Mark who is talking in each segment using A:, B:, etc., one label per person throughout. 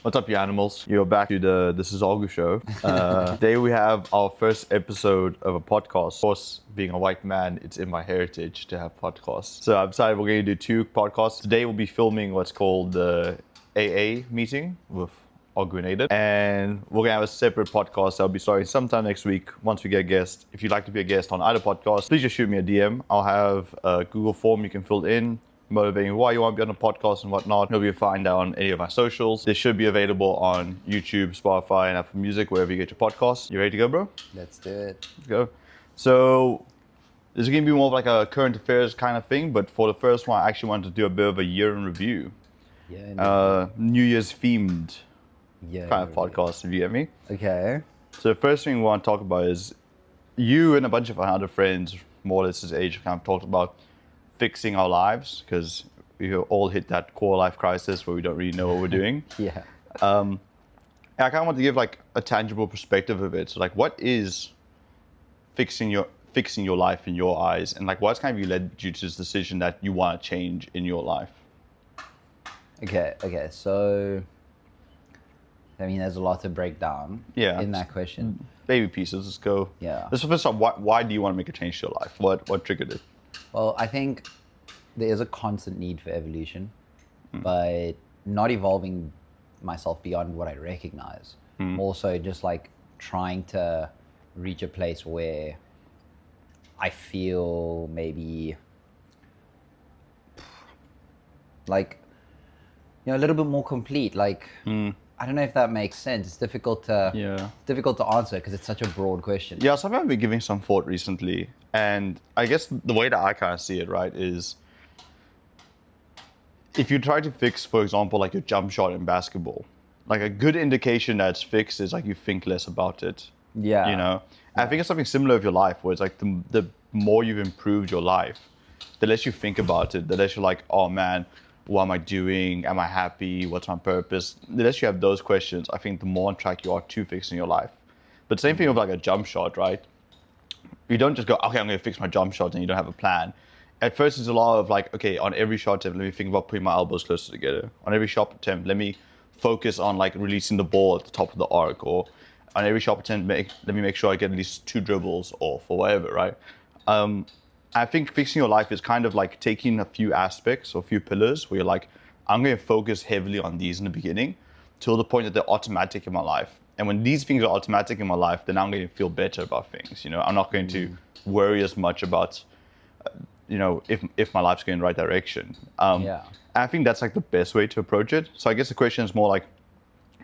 A: What's up, you animals? You're back to the This is Agu show. Today we have our first episode of a podcast. Of course, being a white man, it's in my heritage to have podcasts. So I've decided we're going to do two podcasts. Today we'll be filming what's called the AA meeting with Agu and Aiden. And we're going to have a separate podcast that'll be starting sometime next week once we get a guest. If you'd like to be a guest on either podcast, please just shoot me a DM. I'll have a Google form you can fill in, motivating why you want to be on the podcast and whatnot. You'll be able to find out on any of my socials. This should be available on YouTube, Spotify, and Apple Music, wherever you get your podcasts. You ready to go, bro?
B: Let's do it.
A: Let's go. So this is going to be more of like a current affairs kind of thing, but for the first one, I actually wanted to do a bit of a year in review. New Year's themed kind of podcast, if you get me.
B: Okay.
A: So the first thing we want to talk about is you and a bunch of other friends, more or less this age, kind of talked about fixing our lives, because we all hit that core life crisis where we don't really know what we're doing.
B: Yeah.
A: I kind of want to give like a tangible perspective of it. So like, what is fixing your life in your eyes, and like what's kind of led you to this decision that you want to change in your life?
B: Okay. So, I mean, there's a lot to break down in that question.
A: Baby pieces. Let's go.
B: Yeah.
A: Let's first off, why do you want to make a change to your life? What triggered it?
B: Well, I think there is a constant need for evolution, but not evolving myself beyond what I recognize. More so just like trying to reach a place where I feel maybe like, a little bit more complete. Like, I don't know if that makes sense. It's difficult to answer because it's such a broad question.
A: Yeah, something I've been giving some thought recently, and I guess the way that I kind of see it, right, is if you try to fix, for example, like your jump shot in basketball, like a good indication that it's fixed is like you think less about it.
B: Yeah.
A: You know? I think it's something similar with your life, where it's like the more you've improved your life, the less you think about it, the less you're like, oh man, what am I doing? Am I happy? What's my purpose? The less you have those questions, I think the more on track you are to fixing your life. But same thing with like a jump shot, right? You don't just go, okay, I'm going to fix my jump shot, and you don't have a plan. At first, it's a lot of like, okay, on every shot attempt, let me think about putting my elbows closer together. On every shot attempt, let me focus on like releasing the ball at the top of the arc. Or on every shot attempt, let me make sure I get at least 2 dribbles off or whatever, right? I think fixing your life is kind of like taking a few aspects or a few pillars where you're like, I'm going to focus heavily on these in the beginning till the point that they're automatic in my life. And when these things are automatic in my life, then I'm going to feel better about things. I'm not going to worry as much about, if my life's going in the right direction. I think that's like the best way to approach it. So I guess the question is more like,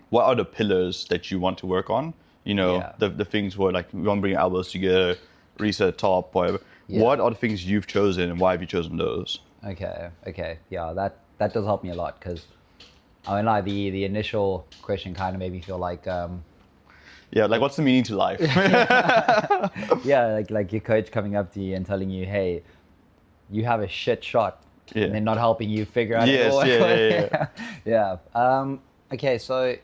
A: what are the pillars that you want to work on? The things where like you want to bring your elbows together, reset top, whatever. Yeah. What are the things you've chosen, and why have you chosen those?
B: Okay. Yeah, that does help me a lot, because I mean, like the initial question kind of made me feel like
A: like what's the meaning to life?
B: Yeah, like your coach coming up to you and telling you, hey, you have a shit shot, and then not helping you figure out Okay, so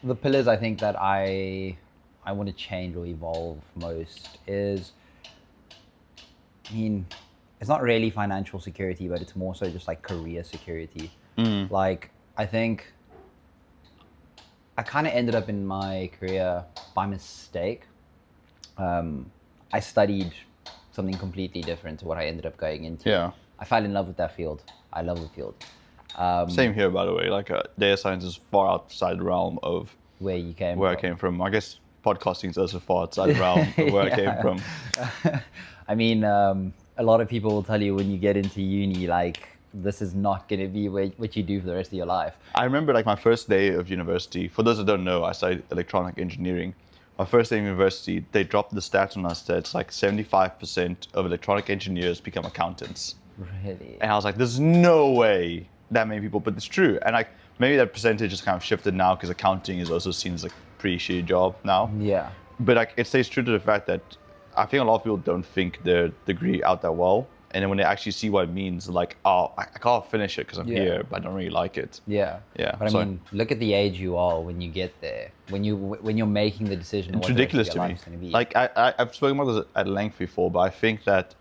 B: the pillars I think that I want to change or evolve most is, I mean, it's not really financial security, but it's more so just like career security. Like, I think I kind of ended up in my career by mistake. I studied something completely different to what I ended up going into.
A: Yeah.
B: I fell in love with that field. I love the field.
A: Same here, by the way. Like, data science is far outside the realm of
B: where you came
A: where
B: from.
A: I came from. I guess podcasting is also far outside the realm of where I came from.
B: I mean, a lot of people will tell you when you get into uni, like, this is not going to be what you do for the rest of your life.
A: I remember like my first day of university. For those that don't know, I studied electronic engineering. My first day of university, they dropped the stats on us that it's like 75% of electronic engineers become accountants.
B: Really?
A: And I was like, there's no way that many people, but it's true. And like maybe that percentage has kind of shifted now because accounting is also seen as a pretty shitty job now.
B: Yeah.
A: But like it stays true to the fact that I think a lot of people don't think their degree out that well. And then when they actually see what it means, like, oh, I can't finish it because I'm here, but I don't really like it.
B: Yeah. But I mean, look at the age you are when you get there. When you're making the decision.
A: It's ridiculous to me. Like I've spoken about this at length before, but I think that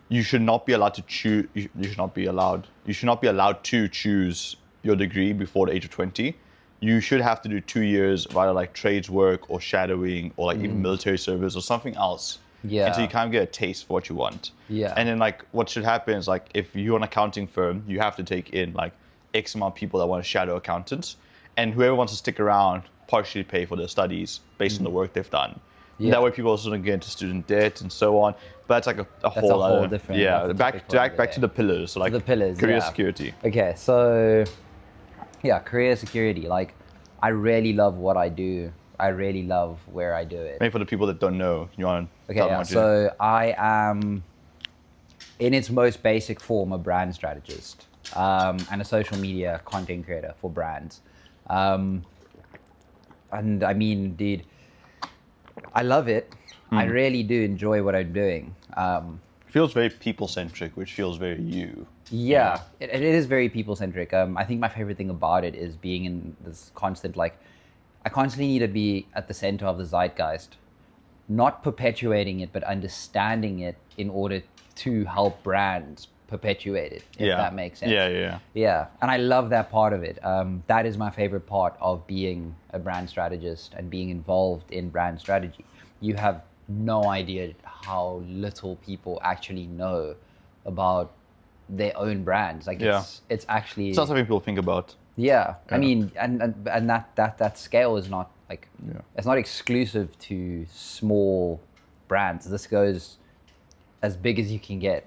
A: you should not be allowed to choose. You should not be allowed to choose your degree before the age of 20, you should have to do 2 years of either like trades work or shadowing or like even military service or something else.
B: Yeah.
A: Until you kind of get a taste for what you want.
B: Yeah.
A: And then like what should happen is like if you're an accounting firm, you have to take in like X amount of people that want to shadow accountants, and whoever wants to stick around partially pay for their studies based on the work they've done.
B: Yeah.
A: That way people also don't get into student debt and so on. But it's like a whole other,
B: different.
A: yeah.
B: that's a
A: Back
B: topic
A: back to the pillars. So like
B: the pillars,
A: career
B: yeah.
A: security.
B: Okay, so yeah, career security. Like, I really love what I do. I really love where I do it.
A: Maybe for the people that don't know, you want to
B: Okay,
A: tell them
B: yeah.
A: what you do.
B: So I am, in its most basic form, a brand strategist and a social media content creator for brands. And I mean, dude, I love it. I really do enjoy what I'm doing.
A: Feels very people-centric, which feels very you.
B: Yeah, it is very people-centric. I think my favorite thing about it is being in this constant, like, I constantly need to be at the center of the zeitgeist, not perpetuating it, but understanding it in order to help brands perpetuate it, if that makes sense. Yeah, and I love that part of it. That is my favorite part of being a brand strategist and being involved in brand strategy. You have no idea how little people actually know about their own brands. Like, it's actually...
A: It's not something people think about.
B: Yeah, I mean, and that scale is not like, it's not exclusive to small brands. This goes as big as you can get.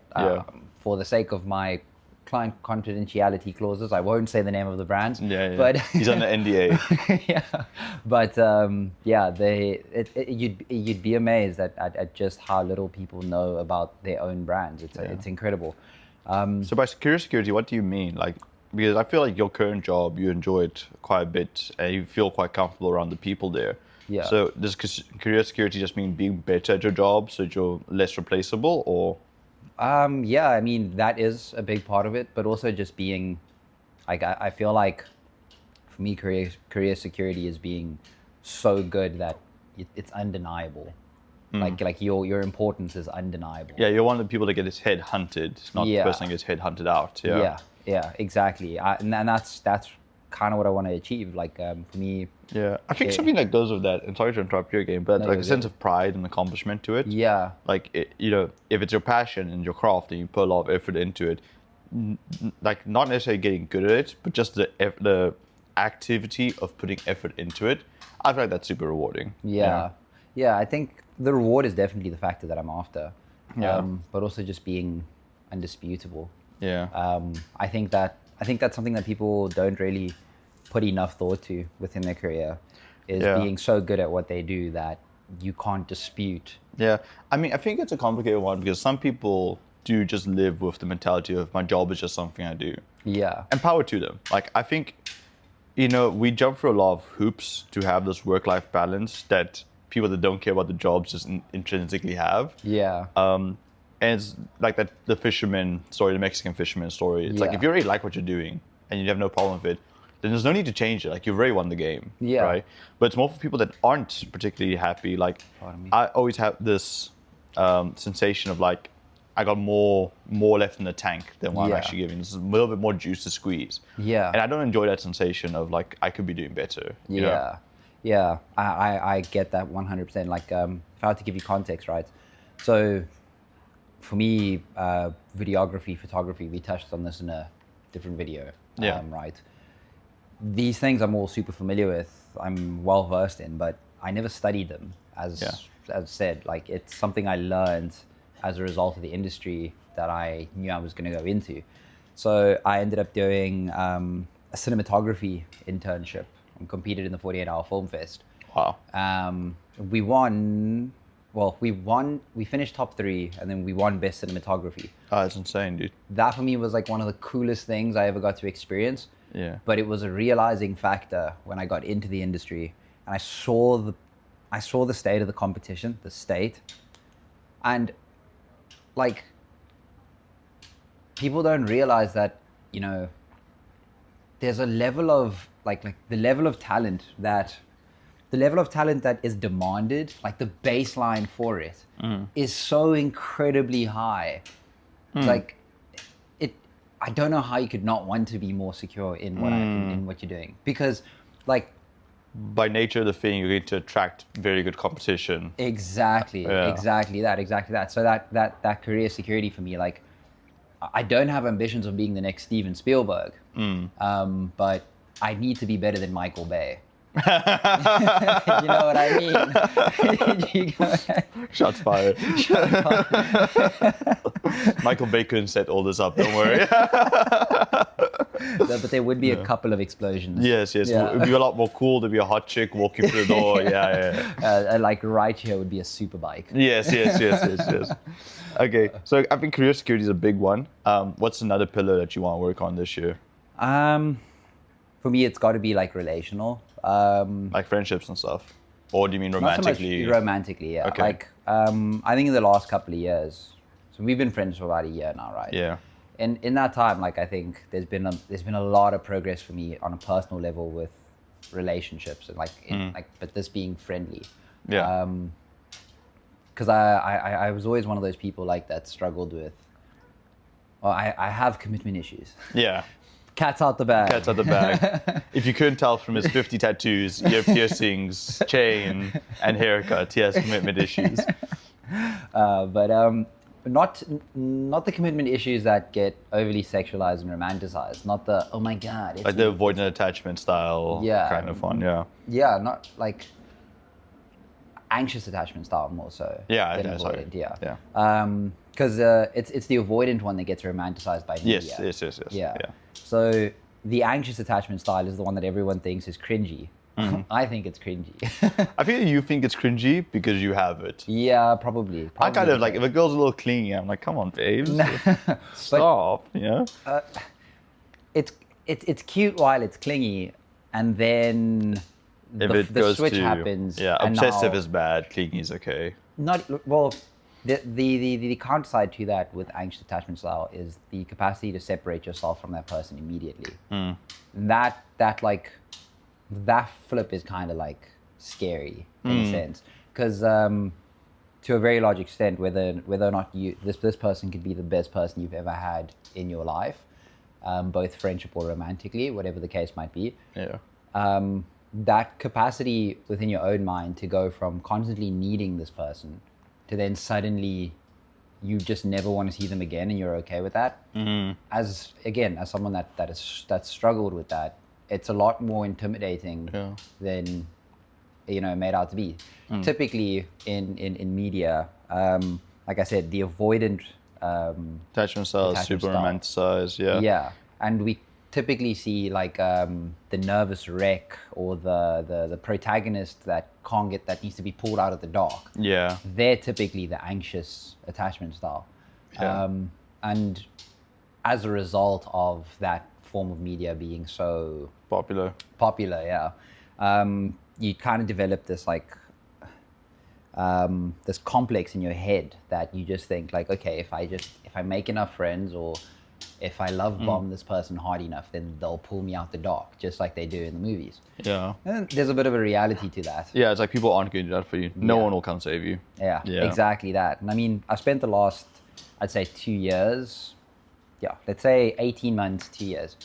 B: For the sake of my client confidentiality clauses, I won't say the name of the brands. But
A: he's on the NDA.
B: Yeah, but you'd be amazed at just how little people know about their own brands. It's incredible.
A: So by career security, what do you mean? Like, because I feel like your current job, you enjoy it quite a bit and you feel quite comfortable around the people there.
B: Yeah.
A: So does career security just mean being better at your job so that you're less replaceable, or?
B: Yeah, I mean, that is a big part of it, but also just being, like, I feel like for me, career security is being so good that it's undeniable. Like your importance is undeniable.
A: Yeah, you're one of the people that get his head hunted, not the person that gets head hunted out.
B: Yeah, exactly. And that's kind of what I want to achieve. Like, for me.
A: Yeah, I think something that goes with that, and sorry to interrupt you again, but like a sense of pride and accomplishment to it.
B: Yeah.
A: Like, if it's your passion and your craft and you put a lot of effort into it, like not necessarily getting good at it, but just the activity of putting effort into it, I feel like that's super rewarding.
B: Yeah, I think the reward is definitely the factor that I'm after. But also just being undisputable.
A: Yeah.
B: I think that's something that people don't really put enough thought to within their career, is being so good at what they do that you can't dispute.
A: Yeah, I mean, I think it's a complicated one because some people do just live with the mentality of my job is just something I do.
B: Yeah.
A: And power to them. Like, I think, we jump through a lot of hoops to have this work-life balance that people that don't care about the jobs just intrinsically have.
B: Yeah.
A: And it's like that the Mexican fisherman story. It's like, if you already like what you're doing and you have no problem with it, then there's no need to change it. Like, you've already won the game.
B: Yeah.
A: Right? But it's more for people that aren't particularly happy. Like, I always have this sensation of like, I got more left in the tank than what I'm actually giving. There's a little bit more juice to squeeze.
B: Yeah.
A: And I don't enjoy that sensation of like, I could be doing better. You know?
B: Yeah, I get that 100%. Like, if I had to give you context, right? So, for me, videography, photography, we touched on this in a different video, right? These things I'm all super familiar with, I'm well versed in, but I never studied them, as said. Like, it's something I learned as a result of the industry that I knew I was going to go into. So I ended up doing a cinematography internship and competed in the 48-hour Film Fest.
A: Wow.
B: We finished top 3, and then we won best cinematography.
A: Oh, that's insane, dude.
B: That for me was like one of the coolest things I ever got to experience.
A: Yeah.
B: But it was a realizing factor when I got into the industry and I saw the state of the competition, and like, people don't realize that, there's a level of like the level of talent that is demanded, like the baseline for it is so incredibly high. Like, I don't know how you could not want to be more secure in what in what you're doing, because like
A: by nature of the thing, you're going to attract very good competition.
B: exactly that. So that career security for me, like I don't have ambitions of being the next Steven Spielberg, but I need to be better than Michael Bay. You know what I mean?
A: Shots fired. Michael Bay couldn't set all this up, don't worry.
B: But there would be a couple of explosions.
A: Yes.
B: Yeah.
A: It would be a lot more cool. There'd be a hot chick walking through the door. Yeah.
B: Like right here would be a super bike.
A: Yes. Okay, so I think career security is a big one. What's another pillar that you want to work on this year?
B: For me, it's got to be like relational.
A: Like friendships and stuff? Or do you mean romantically?
B: Not so much romantically, yeah.
A: Okay.
B: Like, I think in the last couple of years, so we've been friends for about a year now, right?
A: Yeah.
B: And in that time, like, I think there's been a lot of progress for me on a personal level with relationships and but this being friendly.
A: Yeah.
B: Because I was always one of those people like that struggled with, well, I have commitment issues.
A: Yeah.
B: Cat's out the bag.
A: Cat's out the bag. If you couldn't tell from his 50 tattoos, ear piercings, chain, and haircut, he has commitment issues.
B: But not the commitment issues that get overly sexualized and romanticized. Not the, oh my God.
A: Like the avoidant attachment style kind of one, yeah.
B: Yeah, not like anxious attachment style more so.
A: Yeah,
B: than avoidant,
A: yeah.
B: Because it's the avoidant one that gets romanticized by media.
A: Yes.
B: Yeah. So the anxious attachment style is the one that everyone thinks is cringy. I think it's cringy.
A: I feel you think it's cringy because you have it.
B: Yeah, probably.
A: I kind of like, if a girl's a little clingy, I'm like, come on, babes. Stop, you know?
B: It's cute while it's clingy, and then
A: If
B: the switch happens.
A: Yeah,
B: and
A: obsessive
B: now,
A: is bad, clingy is okay.
B: The counter side to that with anxious attachment style is the capacity to separate yourself from that person immediately. That flip is kind of like scary in a sense, because to a very large extent, whether or not this person could be the best person you've ever had in your life, both friendship or romantically, whatever the case might be.
A: Yeah.
B: That capacity within your own mind to go from constantly needing this person to then suddenly you just never want to see them again, and you're okay with that. As someone that's struggled with that, it's a lot more intimidating than made out to be. Typically in media, like I said, the avoidant
A: attachment style is super romanticized.
B: Yeah, and we typically see like the nervous wreck or the protagonist that needs to be pulled out of the dark.
A: Yeah,
B: they're typically the anxious attachment style. And as a result of that form of media being so popular, you kind of develop this like this complex in your head that you just think like, okay, if I make enough friends, or if I love bomb this person hard enough, then they'll pull me out the dark, just like they do in the movies.
A: Yeah.
B: And there's a bit of a reality to that.
A: Yeah, it's like people aren't going to do that for you. No one will come save you.
B: Yeah, exactly that. And I mean, I spent the last, I'd say 2 years, let's say 18 months, 2 years,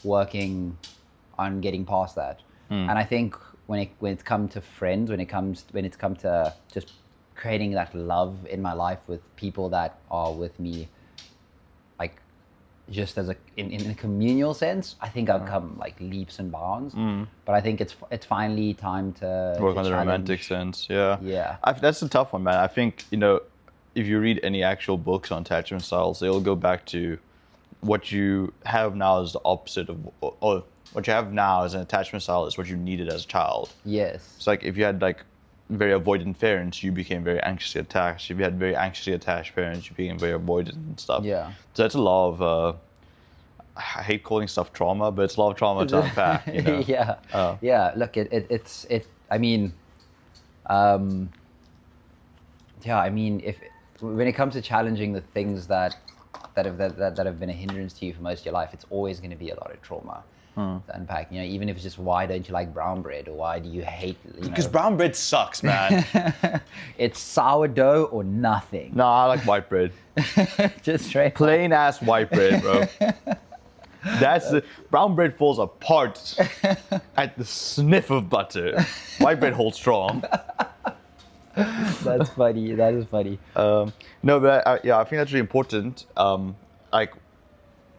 B: working on getting past that. And I think when it's come to friends, when it's come to just creating that love in my life with people that are with me, like just as in a communal sense, I think I've come like leaps and bounds. But I think it's finally time to
A: work on the
B: challenge.
A: romantic sense. Yeah. That's a tough one, man. I think if you read any actual books on attachment styles, they'll go back to what you have now is the opposite of, or what you have now as an attachment style is what you needed as a child.
B: Yes.
A: It's like if you had like very avoidant parents, you became very anxiously attached. If you had very anxiously attached parents, you became very avoidant and stuff.
B: Yeah.
A: So that's a lot of, I hate calling stuff trauma, but it's a lot of trauma to unpack.
B: Yeah. Look, I mean, when it comes to challenging the things that have been a hindrance to you for most of your life, it's always going to be a lot of trauma. to unpack. You know, even if it's just why don't you like brown bread, or why do you hate?
A: Because brown bread sucks, man.
B: It's sourdough or nothing.
A: No, I like white bread.
B: Just straight
A: Plain ass white bread, bro. That's the brown bread falls apart at the sniff of butter. White bread holds strong.
B: That's funny. That is funny.
A: No, but I think that's really important. Like,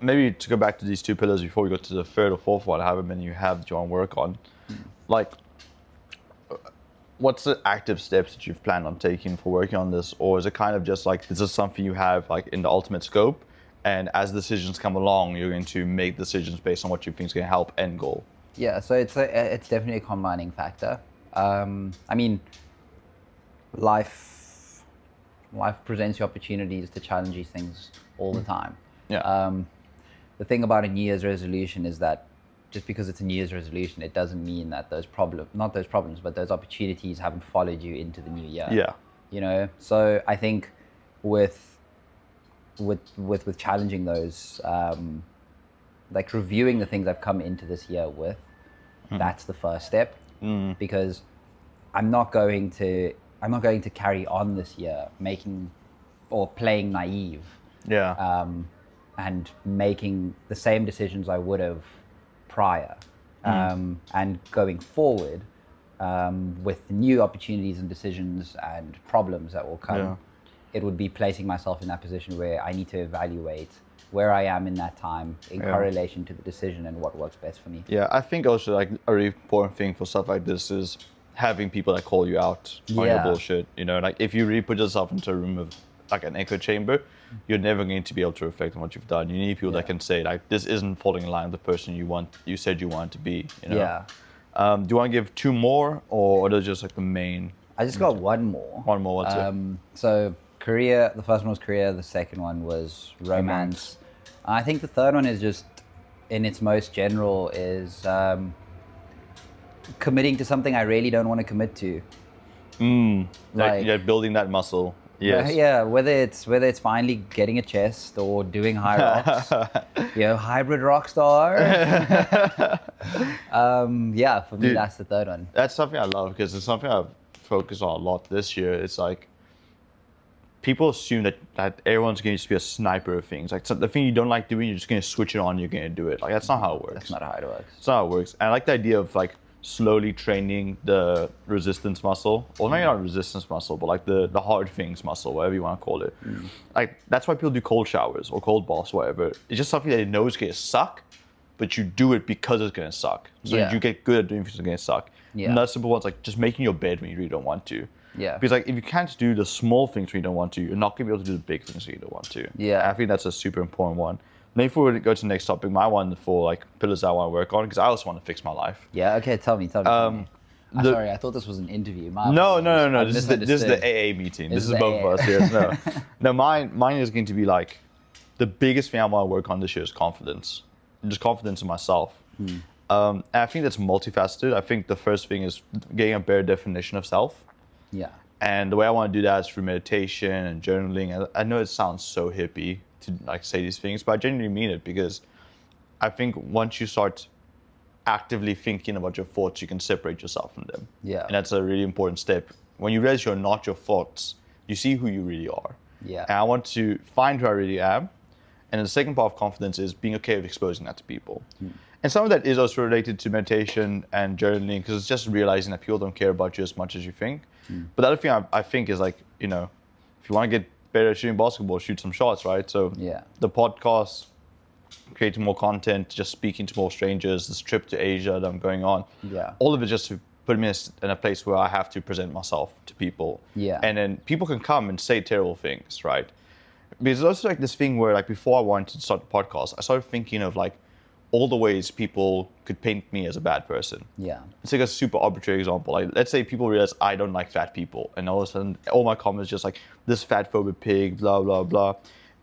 A: maybe to go back to these two pillars before we go to the third or fourth one, however many you have that you want to work on. Like, what's the active steps that you've planned on taking for working on this? Or is it kind of just like, this is something you have like in the ultimate scope, and as decisions come along, you're going to make decisions based on what you think is going to help end goal?
B: Yeah, so it's definitely a combining factor. I mean, life presents you opportunities to challenge these things all the time.
A: Yeah.
B: The thing about a New Year's resolution is that just because it's a New Year's resolution, it doesn't mean that those opportunities haven't followed you into the new year.
A: Yeah.
B: You know, so I think with challenging those, like reviewing the things I've come into this year with, that's the first step. Because I'm not going to carry on this year playing naive.
A: Yeah.
B: And making the same decisions I would have prior, and going forward with new opportunities and decisions and problems that will come.
A: Yeah.
B: It would be placing myself in that position where I need to evaluate where I am in that time in correlation to the decision and what works best for me.
A: Yeah, I think also like a really important thing for stuff like this is having people that call you out on your bullshit. You know, like if you really put yourself into a room of like an echo chamber, you're never going to be able to reflect on what you've done. You need people that can say like, this isn't falling in line with the person you said you wanted to be. You know?
B: Yeah.
A: Do you want to give two more, or are those just like the main?
B: I just got one more.
A: One more. What's it?
B: So career. The first one was career. The second one was romance. I think the third one is just, in its most general, is committing to something I really don't want to commit to.
A: Like building that muscle. Yes.
B: Yeah, whether it's finally getting a chest or doing high rocks, hybrid rock star. For me, that's the third one.
A: That's something I love, because it's something I've focused on a lot this year. It's like, people assume that everyone's going to just be a sniper of things. Like, so the thing you don't like doing, you're just going to switch it on, you're going to do it. Like, that's not how it works.
B: That's not how it works.
A: It's not how it works. And I like the idea of like slowly training the resistance muscle, or maybe not resistance muscle, but like the hard things muscle, whatever you want to call it. Like, that's why people do cold showers or cold baths, whatever. It's just something that they know is going to suck, but you do it because it's going to suck. So you get good at doing things that are going to suck.
B: Yeah.
A: Another simple one's like just making your bed when you really don't want to.
B: Yeah.
A: Because like, if you can't do the small things when you don't want to, you're not going to be able to do the big things when you don't want to.
B: Yeah.
A: I think that's a super important one. Maybe if we were to go to the next topic, my one for like pillars I want to work on, because I also want to fix my life.
B: Yeah. Okay. Tell me. Sorry, I thought this was an interview.
A: No. This is the AA meeting. This is both of us here. No, mine is going to be like, the biggest thing I want to work on this year is confidence. Just confidence in myself. And I think that's multifaceted. I think the first thing is getting a better definition of self.
B: Yeah.
A: And the way I want to do that is through meditation and journaling. I know it sounds so hippie to like say these things, but I genuinely mean it, because I think once you start actively thinking about your thoughts, you can separate yourself from them.
B: Yeah.
A: And that's a really important step. When you realize you're not your thoughts, you see who you really are.
B: Yeah.
A: And I want to find who I really am. And the second part of confidence is being okay with exposing that to people. And some of that is also related to meditation and journaling, because it's just realizing that people don't care about you as much as you think. But the other thing I think is like, if you want to get better at shooting basketball, shoot some shots, right? So the podcast, creating more content, just speaking to more strangers, this trip to Asia that I'm going on, all of it just to put me in a place where I have to present myself to people. And then people can come and say terrible things, right? Because there's also like this thing where like, before I wanted to start the podcast, I started thinking of like all the ways people could paint me as a bad person. It's like a super arbitrary example. Like, let's say people realize I don't like fat people, and all of a sudden all my comments just like, this fat phobic pig, blah, blah, blah.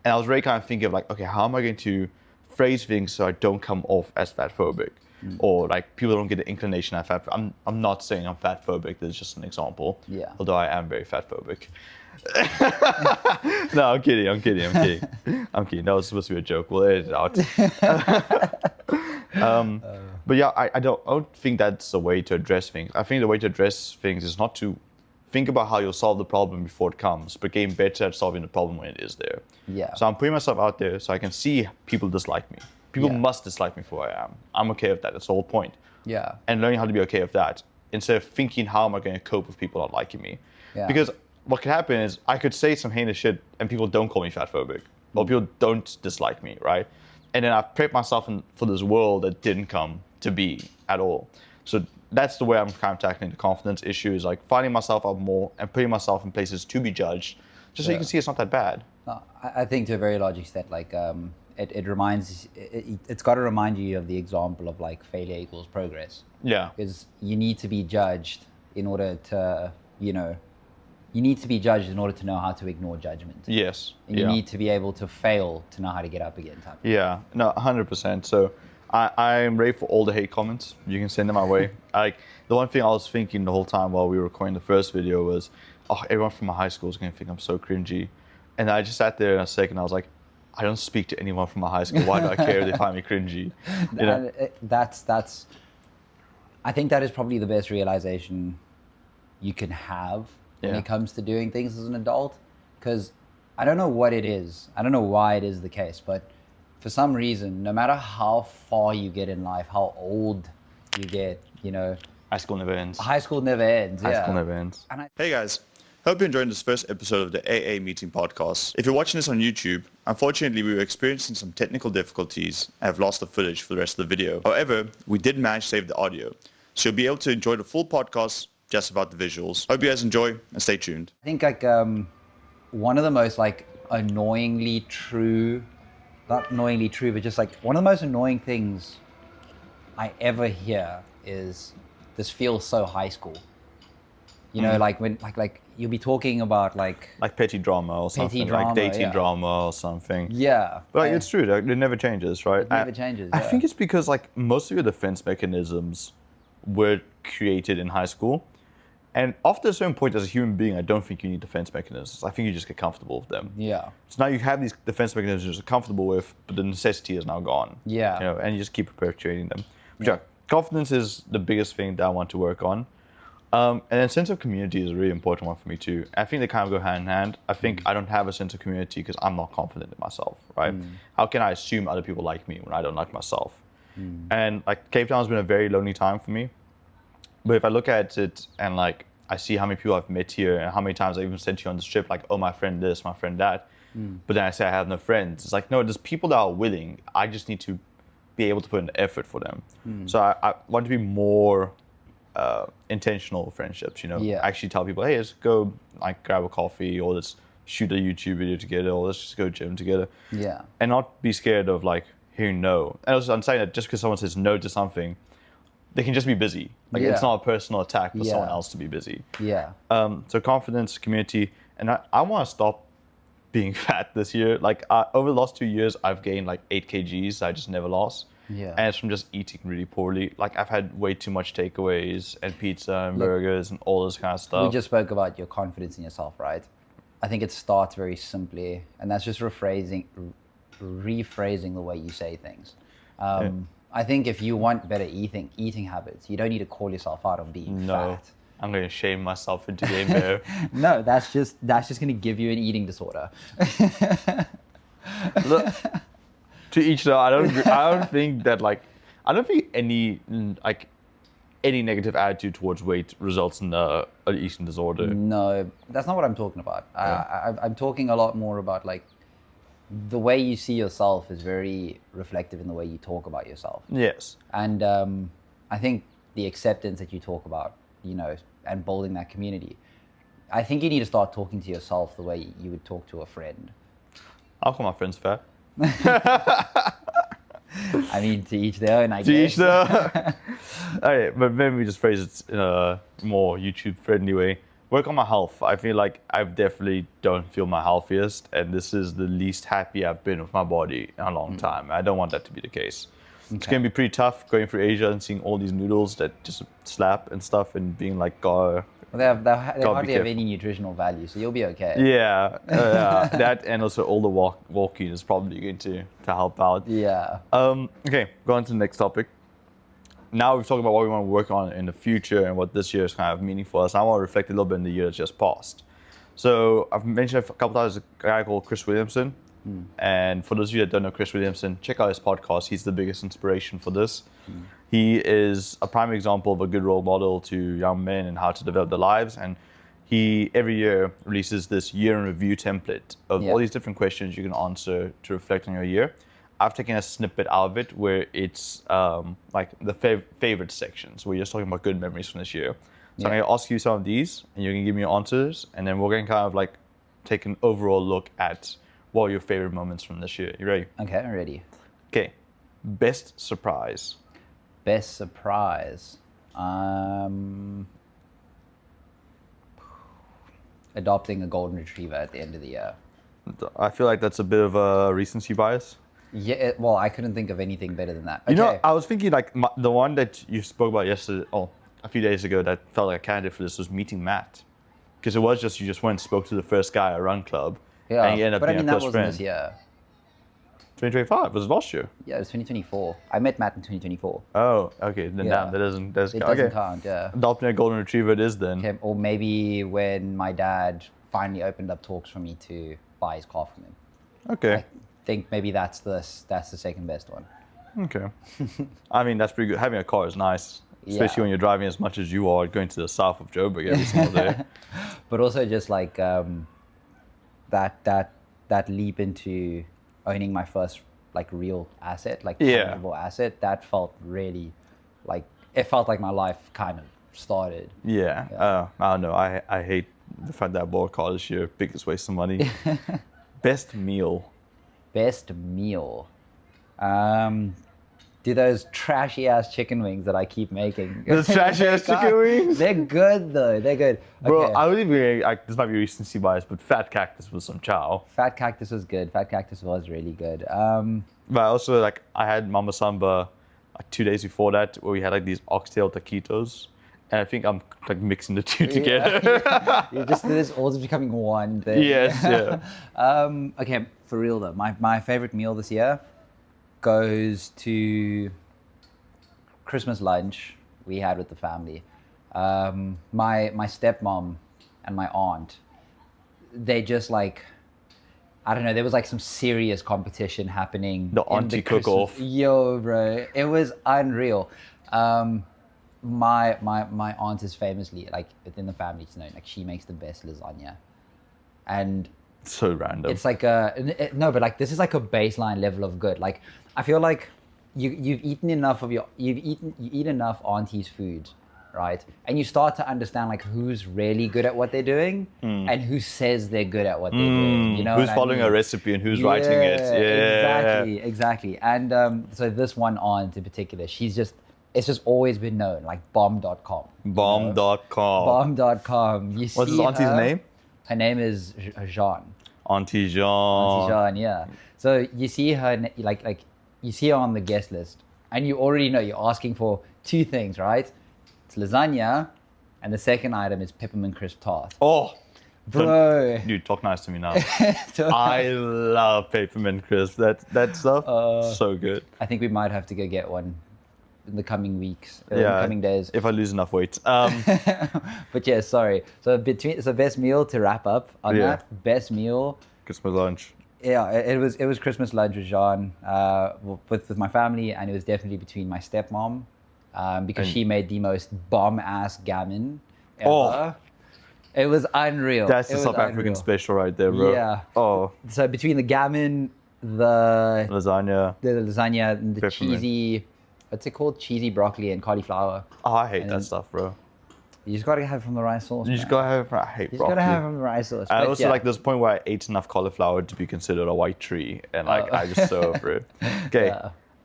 A: And I was really kind of thinking of like, okay, how am I going to phrase things so I don't come off as fat phobic? Or like, people don't get the inclination I'm fat. I'm not saying I'm fat phobic. That's just an example. Although I am very fat phobic. No, I'm kidding. That was supposed to be a joke. We'll edit it out. But yeah, I don't think that's the way to address things. I think the way to address things is not to think about how you'll solve the problem before it comes, but getting better at solving the problem when it is there.
B: Yeah.
A: So I'm putting myself out there so I can see people dislike me. People
B: Yeah.
A: must dislike me for who I am. I'm okay with that. That's the whole point.
B: Yeah.
A: And learning how to be okay with that instead of thinking how am I going to cope with people not liking me.
B: Yeah.
A: Because what could happen is I could say some heinous shit and people don't call me fatphobic or people don't dislike me, right? And then I've prepped myself for this world that didn't come to be at all. So that's the way I'm kind of tackling the confidence issue, is like finding myself out more and putting myself in places to be judged, just so you
B: Yeah.
A: can see it's not that bad.
B: No, I think to a very large extent, like it's got to remind you of the example of like failure equals progress.
A: Yeah.
B: Because you need to be judged in order to, you need to be judged in order to know how to ignore judgment.
A: Yes.
B: And you need to be able to fail to know how to get up again. Type.
A: Yeah, no, 100%. So I'm ready for all the hate comments. You can send them my way. Like the one thing I was thinking the whole time while we were recording the first video was, oh, everyone from my high school is going to think I'm so cringy. And I just sat there in a second. I was like, I don't speak to anyone from my high school. Why do I care if they find me cringy? You know?
B: That's. I think that is probably the best realization you can have when
A: Yeah.
B: it comes to doing things as an adult, because I don't know what it is. I don't know why it is the case, but for some reason, no matter how far you get in life, how old you get,
A: High school never ends.
B: high school never ends.
A: High
B: yeah.
A: school never ends.
B: And
A: Hey guys, hope you're enjoying this first episode of the AA Meeting Podcast. If you're watching this on YouTube, unfortunately we were experiencing some technical difficulties and have lost the footage for the rest of the video. However, we did manage to save the audio, so you'll be able to enjoy the full podcast just without the visuals. Hope you guys enjoy and stay tuned.
B: I think like one of the most like annoyingly true, not annoyingly true, but just like one of the most annoying things I ever hear is this feels so high school. Like when like you'll be talking about like
A: petty drama or something,
B: drama,
A: like dating
B: yeah.
A: drama or something.
B: Yeah.
A: But like, it's true, it never changes, right?
B: It never changes,
A: I
B: yeah.
A: think it's because like most of your defense mechanisms were created in high school. And after a certain point as a human being, I don't think you need defense mechanisms. I think you just get comfortable with them.
B: Yeah.
A: So now you have these defense mechanisms you're comfortable with, but the necessity is now gone.
B: Yeah.
A: And you just keep perpetuating them. But yeah, confidence is the biggest thing that I want to work on. And then sense of community is a really important one for me too. I think they kind of go hand in hand. I think I don't have a sense of community because I'm not confident in myself, right? How can I assume other people like me when I don't like myself? And like Cape Town has been a very lonely time for me. But if I look at it and like I see how many people I've met here and how many times I even sent you on this trip, like, oh, my friend this, my friend that. But then I say I have no friends. It's like, no, there's people that are willing. I just need to be able to put in the effort for them. So I want to be more intentional friendships,
B: Yeah.
A: Actually tell people, hey, let's go like grab a coffee or let's shoot a YouTube video together or let's just go gym together.
B: Yeah.
A: And not be scared of like hearing no. And also I'm saying that just because someone says no to something, they can just be busy. Like
B: Yeah.
A: it's not a personal attack for
B: Yeah.
A: someone else to be busy.
B: Yeah.
A: So confidence, community, and I want to stop being fat this year. Like over the last 2 years, I've gained like 8 kgs. I just never lost.
B: Yeah.
A: And it's from just eating really poorly. Like I've had way too much takeaways and pizza and burgers and all this kind of stuff.
B: We just spoke about your confidence in yourself, right? I think it starts very simply, and that's just rephrasing the way you say things. I think if you want better eating habits, you don't need to call yourself out on being fat.
A: I'm going to shame myself into game there.
B: No, that's just going to give you an eating disorder.
A: Look, to each their own. I don't think that I don't think any negative attitude towards weight results in an eating disorder.
B: No, that's not what I'm talking about. I'm talking a lot more about like the way you see yourself is very reflective in the way you talk about yourself.
A: Yes.
B: And I think the acceptance that you talk about, and building that community, I think you need to start talking to yourself the way you would talk to a friend.
A: I'll call my friends fat.
B: I mean, to each their own, I
A: To
B: guess.
A: each their. Okay, but maybe we just phrase it in a more YouTube-friendly way. Work on my health. I feel like I definitely don't feel my healthiest, and this is the least happy I've been with my body in a long time. I don't want that to be the case. It's going to be pretty tough going through Asia and seeing all these noodles that just slap and stuff and being like, God,
B: Well, they
A: Gotta be
B: hardly have
A: careful.
B: any nutritional value, so you'll be okay.
A: Yeah, that and also all the walking is probably going to help out.
B: Yeah.
A: Okay, go on to the next topic. Now we've talked about what we want to work on in the future and what this year is kind of meaning for us. I want to reflect a little bit in the year that just passed. So I've mentioned a couple times a guy called Chris Williamson. And for those of you that don't know Chris Williamson, check out his podcast. He's the biggest inspiration for this. He is a prime example of a good role model to young men and how to develop their lives. And he every year releases this year in review template of all these different questions you can answer to reflect on your year. I've taken a snippet out of it where it's like the favorite sections where you're just talking about good memories from this year. So I'm going to ask you some of these and you can give me your answers. And then we're going to kind of like take an overall look at what are your favorite moments from this year. You ready?
B: Okay, I'm ready.
A: Okay. Best surprise.
B: Best surprise. Adopting a golden retriever at the end of the year.
A: I feel like that's a bit of a recency bias.
B: Yeah, well, I couldn't think of anything better than that.
A: You know, I was thinking like the one that you spoke about yesterday, a few days ago, that felt like a candidate for this was meeting Matt. Because it was just, you just went and spoke to the first guy at Run Club.
B: Yeah,
A: and you ended up
B: but I
A: being
B: mean,
A: a
B: that
A: close
B: wasn't
A: friend.
B: this year.
A: 2025 was last year.
B: Yeah, it was 2024. I met Matt in 2024.
A: Oh, okay. Then
B: Yeah.
A: damn, that doesn't
B: It doesn't count, yeah.
A: Adopting a golden retriever it is then.
B: Okay, or maybe when my dad finally opened up talks for me to buy his car from him.
A: Okay.
B: I think maybe that's the second best one.
A: Okay. I mean, that's pretty good. Having a car is nice, especially
B: Yeah.
A: when you're driving as much as you are, going to the south of Joburg every single day.
B: But also just like that leap into owning my first like real asset, like tangible asset, that felt really like it felt like my life kind of started.
A: Yeah. I don't know. I hate the fact that I bought a car this year. Biggest waste of money. Best meal.
B: Best meal. Do those trashy ass chicken wings that I keep making.
A: Those trashy ass chicken wings?
B: They're good though. They're good.
A: Bro,
B: Okay.
A: I would even like, this might be recency bias, but Fat Cactus was some chow.
B: Fat Cactus was good. Fat Cactus was really good.
A: But also, like, I had Mama Samba like 2 days before that, where we had like these oxtail taquitos, and I think I'm like mixing the two together.
B: You just this all just becoming one thing.
A: Yes, yeah.
B: Okay, for real though, my favorite meal this year goes to Christmas lunch we had with the family. My stepmom and my aunt, they just like, I don't know, there was like some serious competition happening.
A: The auntie cook-off.
B: Yo, bro, it was unreal. My aunt is famously, like within the family, it's known, like she makes the best lasagna. And
A: So random.
B: it's like no, but like this is like a baseline level of good. Like I feel like you eat enough auntie's food, right? And you start to understand like who's really good at what they're doing and who says they're good at what they're doing. You know,
A: who's
B: what I
A: following
B: mean?
A: a recipe and who's writing it? Yeah,
B: Exactly. And so this one aunt in particular, it's just always been known, like bomb.com.
A: Bomb.com.
B: Bomb.com. You see
A: What's his auntie's name?
B: Her name is Jean.
A: Auntie Jean.
B: Auntie Jean, yeah. So you see her, like you see her on the guest list, and you already know you're asking for two things, right? It's lasagna, and the second item is peppermint crisp tart.
A: Oh,
B: Bro.
A: dude, talk nice to me now. I love peppermint crisp. That stuff, so good.
B: I think we might have to go get one in the coming weeks, in the coming days.
A: If I lose enough weight.
B: But yeah, sorry. So best meal to wrap up on that. Best meal.
A: Christmas lunch.
B: Yeah, it was Christmas lunch with Jean, with my family, and it was definitely between my stepmom, because she made the most bomb ass gammon ever.
A: Oh.
B: It was unreal.
A: That's the South African special right there, bro.
B: Yeah.
A: Oh.
B: So between the gammon, the
A: lasagna,
B: and the
A: peppermint.
B: cheesy, what's it called? Cheesy broccoli and cauliflower.
A: Oh, I hate
B: And
A: that stuff, bro.
B: You just gotta have it from the right sauce.
A: You just gotta have. I hate
B: You just
A: broccoli.
B: gotta have it from the right sauce.
A: I
B: But
A: also
B: yeah.
A: like this point where I ate enough cauliflower to be considered a white tree, and like I just so over it. Okay,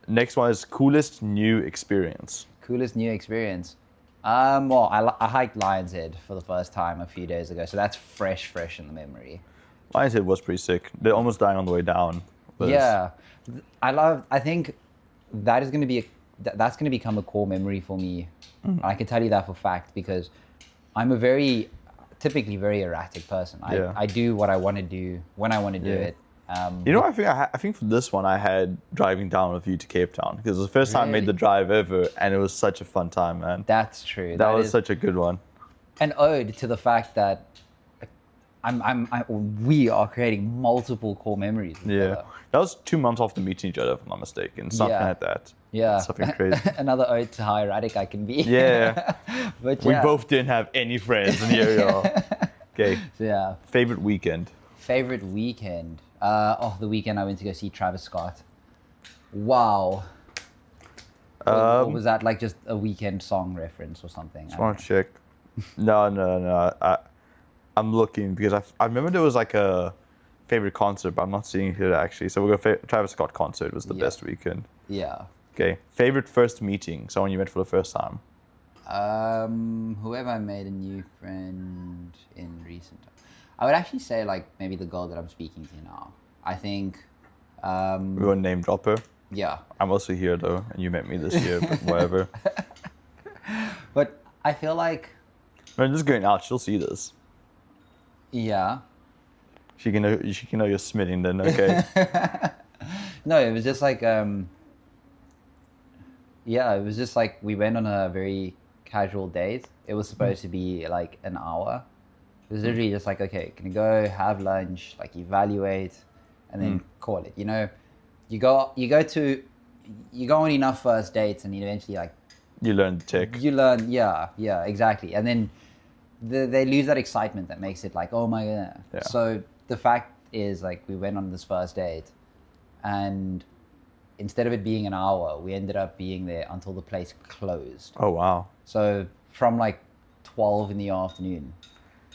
A: next one is coolest new experience.
B: Coolest new experience. Well, I hiked Lion's Head for the first time a few days ago, so that's fresh in the memory.
A: Lion's Head was pretty sick. They almost died on the way down.
B: Yeah, I think that is going to be that's going to become a core memory for me. I can tell you that for fact because I'm typically very erratic person.
A: Yeah.
B: I do what I want to do when I want to do it.
A: You know, I think for this one I had driving down with you to Cape Town because it was the first time I made the
B: Really?
A: drive ever, and it was such a fun time, man.
B: That's true.
A: That was
B: is
A: such a good one.
B: an ode to the fact that we are creating multiple core memories. with each
A: Yeah,
B: other.
A: that was 2 months after meeting each other, if I'm not mistaken. Something
B: Yeah.
A: like that.
B: Yeah.
A: Something crazy.
B: Another ode to how erratic I can be.
A: Yeah.
B: But
A: We
B: yeah.
A: both didn't have any friends, and here we are. Okay.
B: So yeah.
A: Favorite weekend?
B: Favorite weekend? The weekend I went to go see Travis Scott. Wow. Or was that like just a weekend song reference or something?
A: I want to check. No. I'm looking because I remember there was like a favorite concert, but I'm not seeing it here actually. So we'll go Travis Scott concert was the best weekend.
B: Yeah.
A: Okay. Favorite first meeting? Someone you met for the first time?
B: Whoever I made a new friend in recent time. I would actually say like maybe the girl that I'm speaking to now. I think.
A: We won't name drop her.
B: Yeah.
A: I'm also here though, and you met me this year, but whatever.
B: But I feel like.
A: I'm just going out. She'll see this.
B: Yeah.
A: She can know you're smitten then. Okay.
B: No, it was just like it was just like we went on a very casual date. It was supposed to be like an hour. It was literally just like, okay, can you go have lunch, like evaluate, and then call it. You know, you go on enough first dates, and eventually like
A: You learn the tech.
B: you learn. Yeah, exactly. And then they lose that excitement that makes it like, oh my god.
A: Yeah.
B: So the fact is, like, we went on this first date, and instead of it being an hour, we ended up being there until the place closed.
A: Oh wow.
B: So from like 12 in the afternoon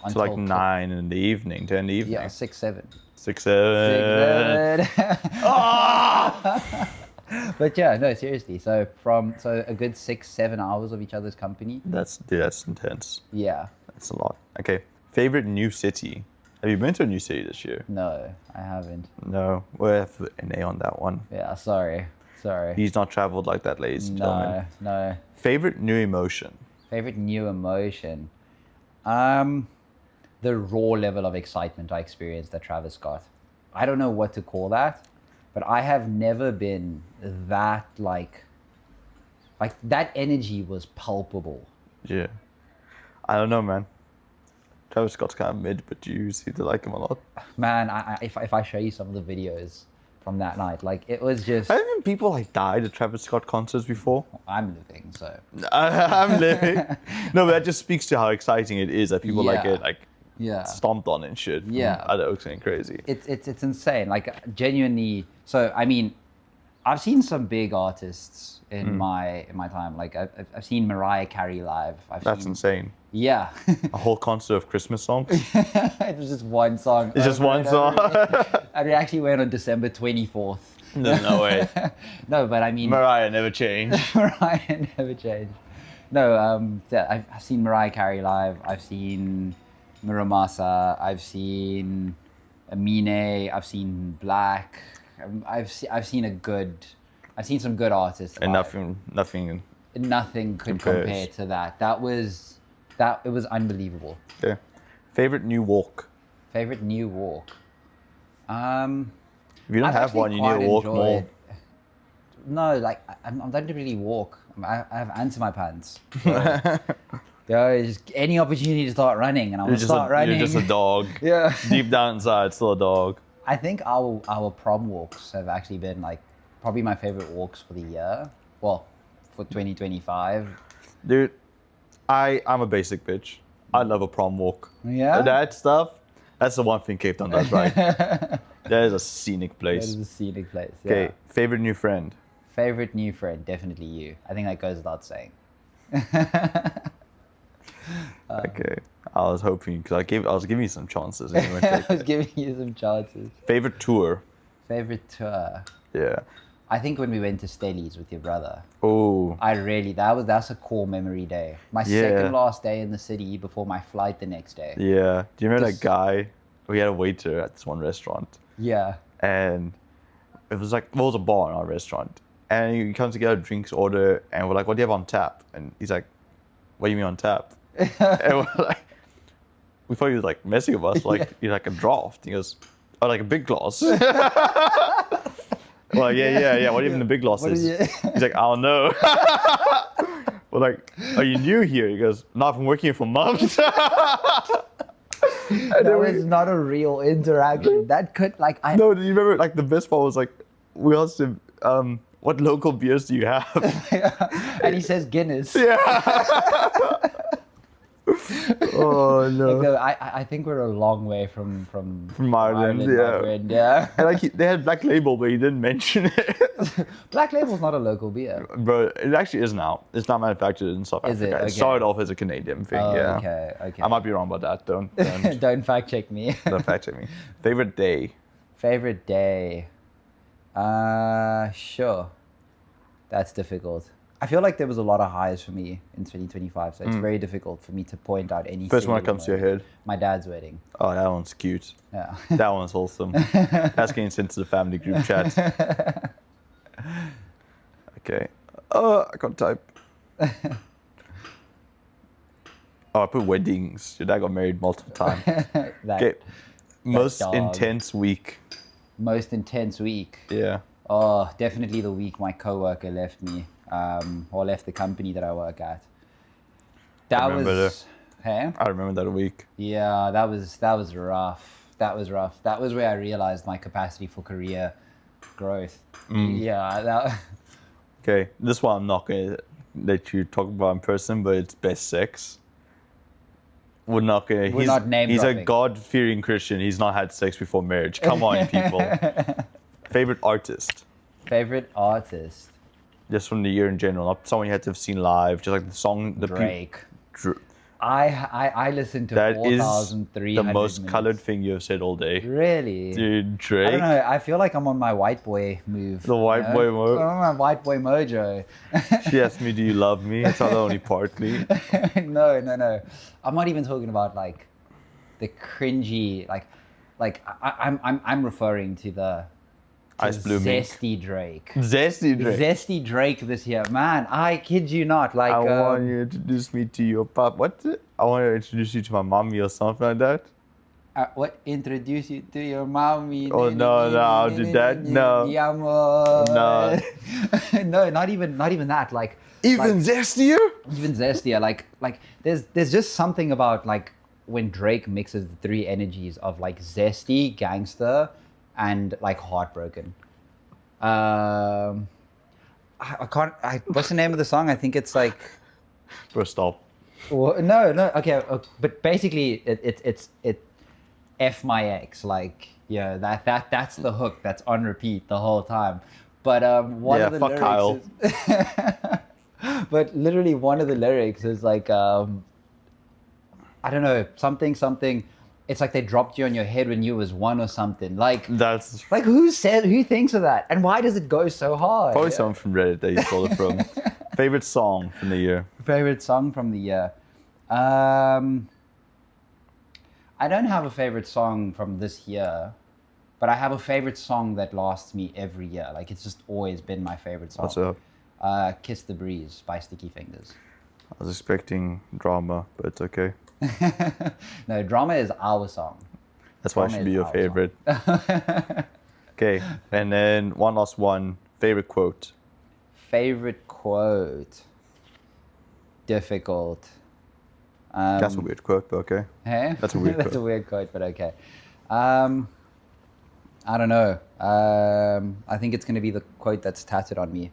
A: So like 9 in the evening, 10 in the evening.
B: Yeah, 6, 7.
A: 6, 7.
B: But yeah, no, seriously. So a good 6, 7 hours of each other's company.
A: That's intense.
B: Yeah.
A: That's a lot. Okay. Favorite new city? Have you been to a new city this year?
B: No, I haven't.
A: No. We'll have an A on that one.
B: Yeah, sorry.
A: He's not traveled like that, ladies and gentlemen.
B: No.
A: Favorite new emotion?
B: Favorite new emotion? The raw level of excitement I experienced at Travis Scott. I don't know what to call that, but I have never been that like that energy was palpable.
A: Yeah. I don't know, man. Travis Scott's kind of mid, but you seem to like him a lot.
B: Man, if I show you some of the videos from that night, like it was just.
A: Haven't people like died at Travis Scott concerts before?
B: I'm living, so.
A: I'm living. No, but that just speaks to how exciting it is that people like
B: Yeah.
A: get like
B: Yeah.
A: stomped on and shit.
B: Yeah.
A: Other Oaks ain't crazy.
B: It's insane. Like genuinely. So I mean, I've seen some big artists in my time. Like I've seen Mariah Carey live.
A: That's insane.
B: Yeah.
A: A whole concert of Christmas songs.
B: It was just one song.
A: It's just one song.
B: And it actually went on December 24th.
A: No way.
B: No, but I mean.
A: Mariah never changed.
B: Mariah never changed. No, yeah, I've seen Mariah Carey live. I've seen Miramasa. I've seen Amine. I've seen Black. I've seen some good artists.
A: And
B: live.
A: nothing
B: Could
A: compares.
B: compare to that. It was unbelievable.
A: Okay. Favorite new walk?
B: Favorite new walk.
A: If you don't
B: I've
A: have
B: actually
A: one, you need
B: quite
A: to walk more.
B: enjoyed- No, like I don't really walk. I have ants in my pants. So, just any opportunity to start running, and I will start running.
A: You're just a dog.
B: Yeah.
A: Deep down inside, still a dog.
B: I think our prom walks have actually been like probably my favorite walks for the year. Well, for 2025.
A: Dude, I'm a basic bitch. I love a prom walk.
B: Yeah?
A: That stuff, that's the one thing Cape Town does right. That is a scenic
B: That
A: place.
B: is a scenic place. Yeah.
A: Okay, favorite new friend?
B: Favorite new friend, definitely you. I think that goes without saying.
A: Okay, I was hoping, because I was giving you some chances. And you went
B: I
A: like,
B: was giving you some chances.
A: favorite tour?
B: Favorite tour.
A: Yeah.
B: I think when we went to Stellies with your brother.
A: Oh,
B: That's a core memory day. My second last day in the city before my flight the next day.
A: yeah. Do you remember
B: This-
A: that guy? We had a waiter at this one restaurant,
B: Yeah.
A: and it was like, well, it was a bar in our restaurant, and he comes to get a drinks order, and we're like, what do you have on tap? And he's like, what do you mean on tap? And we're like, we thought he was like messing with us, like you're like a draft. He goes, oh, like a big glass. Well, yeah. What even the big glass is? He's like, I don't know. We're like, are you new here? He goes, no, I've been working here for months.
B: That was not a real interaction. That could like I.
A: No, do you remember like the best part was like we asked him, what local beers do you have?
B: And he says Guinness.
A: Yeah. Oh no.
B: Like, no, I think we're a long way from
A: Ireland,
B: my
A: yeah.
B: friend, yeah.
A: And like they had Black Label, but he didn't mention it.
B: Black Label's not a local beer.
A: Bro, it actually is now. It's not manufactured in South
B: Is it?
A: Africa. It
B: Okay.
A: started off as a Canadian thing,
B: Oh,
A: yeah.
B: okay.
A: I might be wrong about that. Don't
B: Don't fact check me.
A: don't fact check me. Favorite day?
B: Favorite day? Sure. That's difficult. I feel like there was a lot of highs for me in 2025, so it's very difficult for me to point out any.
A: First one that
B: single
A: comes to your
B: moment.
A: head.
B: My dad's wedding.
A: Oh, that one's cute.
B: Yeah.
A: That one's wholesome. That's getting sent to the family group chat. Okay. Oh, I can't type. Oh, I put weddings. Your dad got married multiple times.
B: That
A: Okay. Most
B: dog.
A: intense week.
B: most intense week.
A: Yeah.
B: Oh, definitely the week my coworker left me, or left the company that I work at. That
A: remember
B: was, hey?
A: I remember that week.
B: Yeah, that was rough. That was rough. That was where I realized my capacity for career growth. Yeah, that.
A: Okay, this one I'm not going to let you talk about in person, but it's best sex. We're not going to.
B: We're not name
A: He's a
B: dropping.
A: God-fearing Christian. He's not had sex before marriage. Come on, people. Favorite artist?
B: Favorite artist?
A: Just from the year in general. Not someone you had to have seen live. Just like the song.
B: Drake. I listened to
A: That is
B: 4,300
A: the most
B: minutes.
A: colored thing you have said all day.
B: Really?
A: Dude,
B: I
A: Drake.
B: don't know. I feel like I'm on my white boy move.
A: The white boy move?
B: I'm on my white boy mojo.
A: She asked me, do you love me? It's not only partly.
B: No. I'm not even talking about like the cringy I'm referring to the
A: Ice Blue Mink.
B: zesty Drake.
A: Zesty Drake.
B: Zesty Drake this year, man. I kid you not. Like
A: I want you to introduce me to your pop. What's it? I want to introduce you to my mommy or something like that.
B: what introduce you to your mommy?
A: Oh, no, I'll do that. No.
B: Mi amor.
A: No.
B: No, not even that. Like
A: Even zestier?
B: even zestier. Like there's just something about like when Drake mixes the three energies of like zesty, gangster, and like heartbroken. I can't. What's the name of the song? I think it's like.
A: Bro, stop.
B: Well, no. Okay, but basically it's F my ex. Like that's the hook that's on repeat the whole time. But one of the
A: fuck
B: lyrics
A: Kyle.
B: is, but literally one of the lyrics is like I don't know, something. It's like they dropped you on your head when you was one or something. Like
A: That's
B: who thinks of that? And why does it go so hard?
A: probably someone from Reddit that you stole it from. Favorite song from the year?
B: Favorite song from the year? I don't have a favorite song from this year, but I have a favorite song that lasts me every year. Like it's just always been my favorite song.
A: What's up?
B: Kiss the Breeze by Sticky Fingers.
A: I was expecting drama, but it's okay.
B: No, Drama is our song.
A: That's why it
B: Drama
A: should be
B: is
A: your
B: our
A: favorite. Okay, and then one last one. Favorite quote?
B: Favorite quote? Difficult.
A: That's a weird quote, but okay.
B: Hey?
A: That's a weird
B: That's
A: quote.
B: a weird quote, but okay. I don't know. I think it's going to be the quote that's tattooed on me.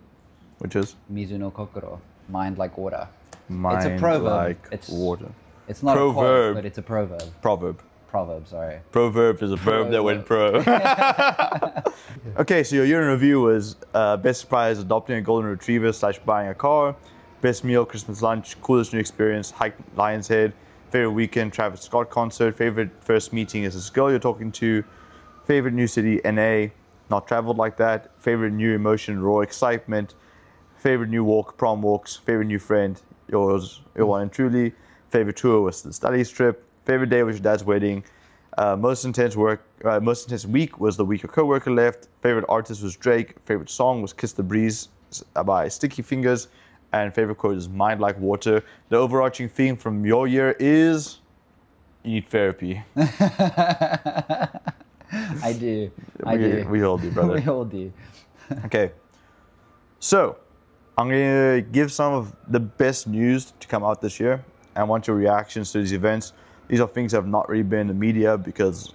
A: Which is?
B: Mizu no kokoro. Mind like water.
A: Mind
B: it's a proverb.
A: like
B: It's
A: water.
B: It's not a
A: Proverb.
B: quote, but it's a proverb.
A: Proverb.
B: Proverb, sorry.
A: Proverb is a verb that went pro. Okay, so your year in review was best surprise, adopting a golden retriever / buying a car, best meal, Christmas lunch, coolest new experience, hike Lion's Head, favorite weekend, Travis Scott concert, favorite first meeting is this girl you're talking to, favorite new city, NA, not traveled like that, favorite new emotion, raw excitement, favorite new walk, prom walks, favorite new friend, your one and truly, favorite tour was the studies trip, favorite day was your dad's wedding, most intense week was the week your coworker left, favorite artist was Drake, favorite song was Kiss the Breeze by Sticky Fingers, And favorite quote is "Mind like water." The overarching theme from your year is you need therapy.
B: I do. I do.
A: We all do, brother.
B: We all do.
A: Okay. So, I'm going to give some of the best news to come out this year. I want your reactions to these events. These are things that have not really been in the media because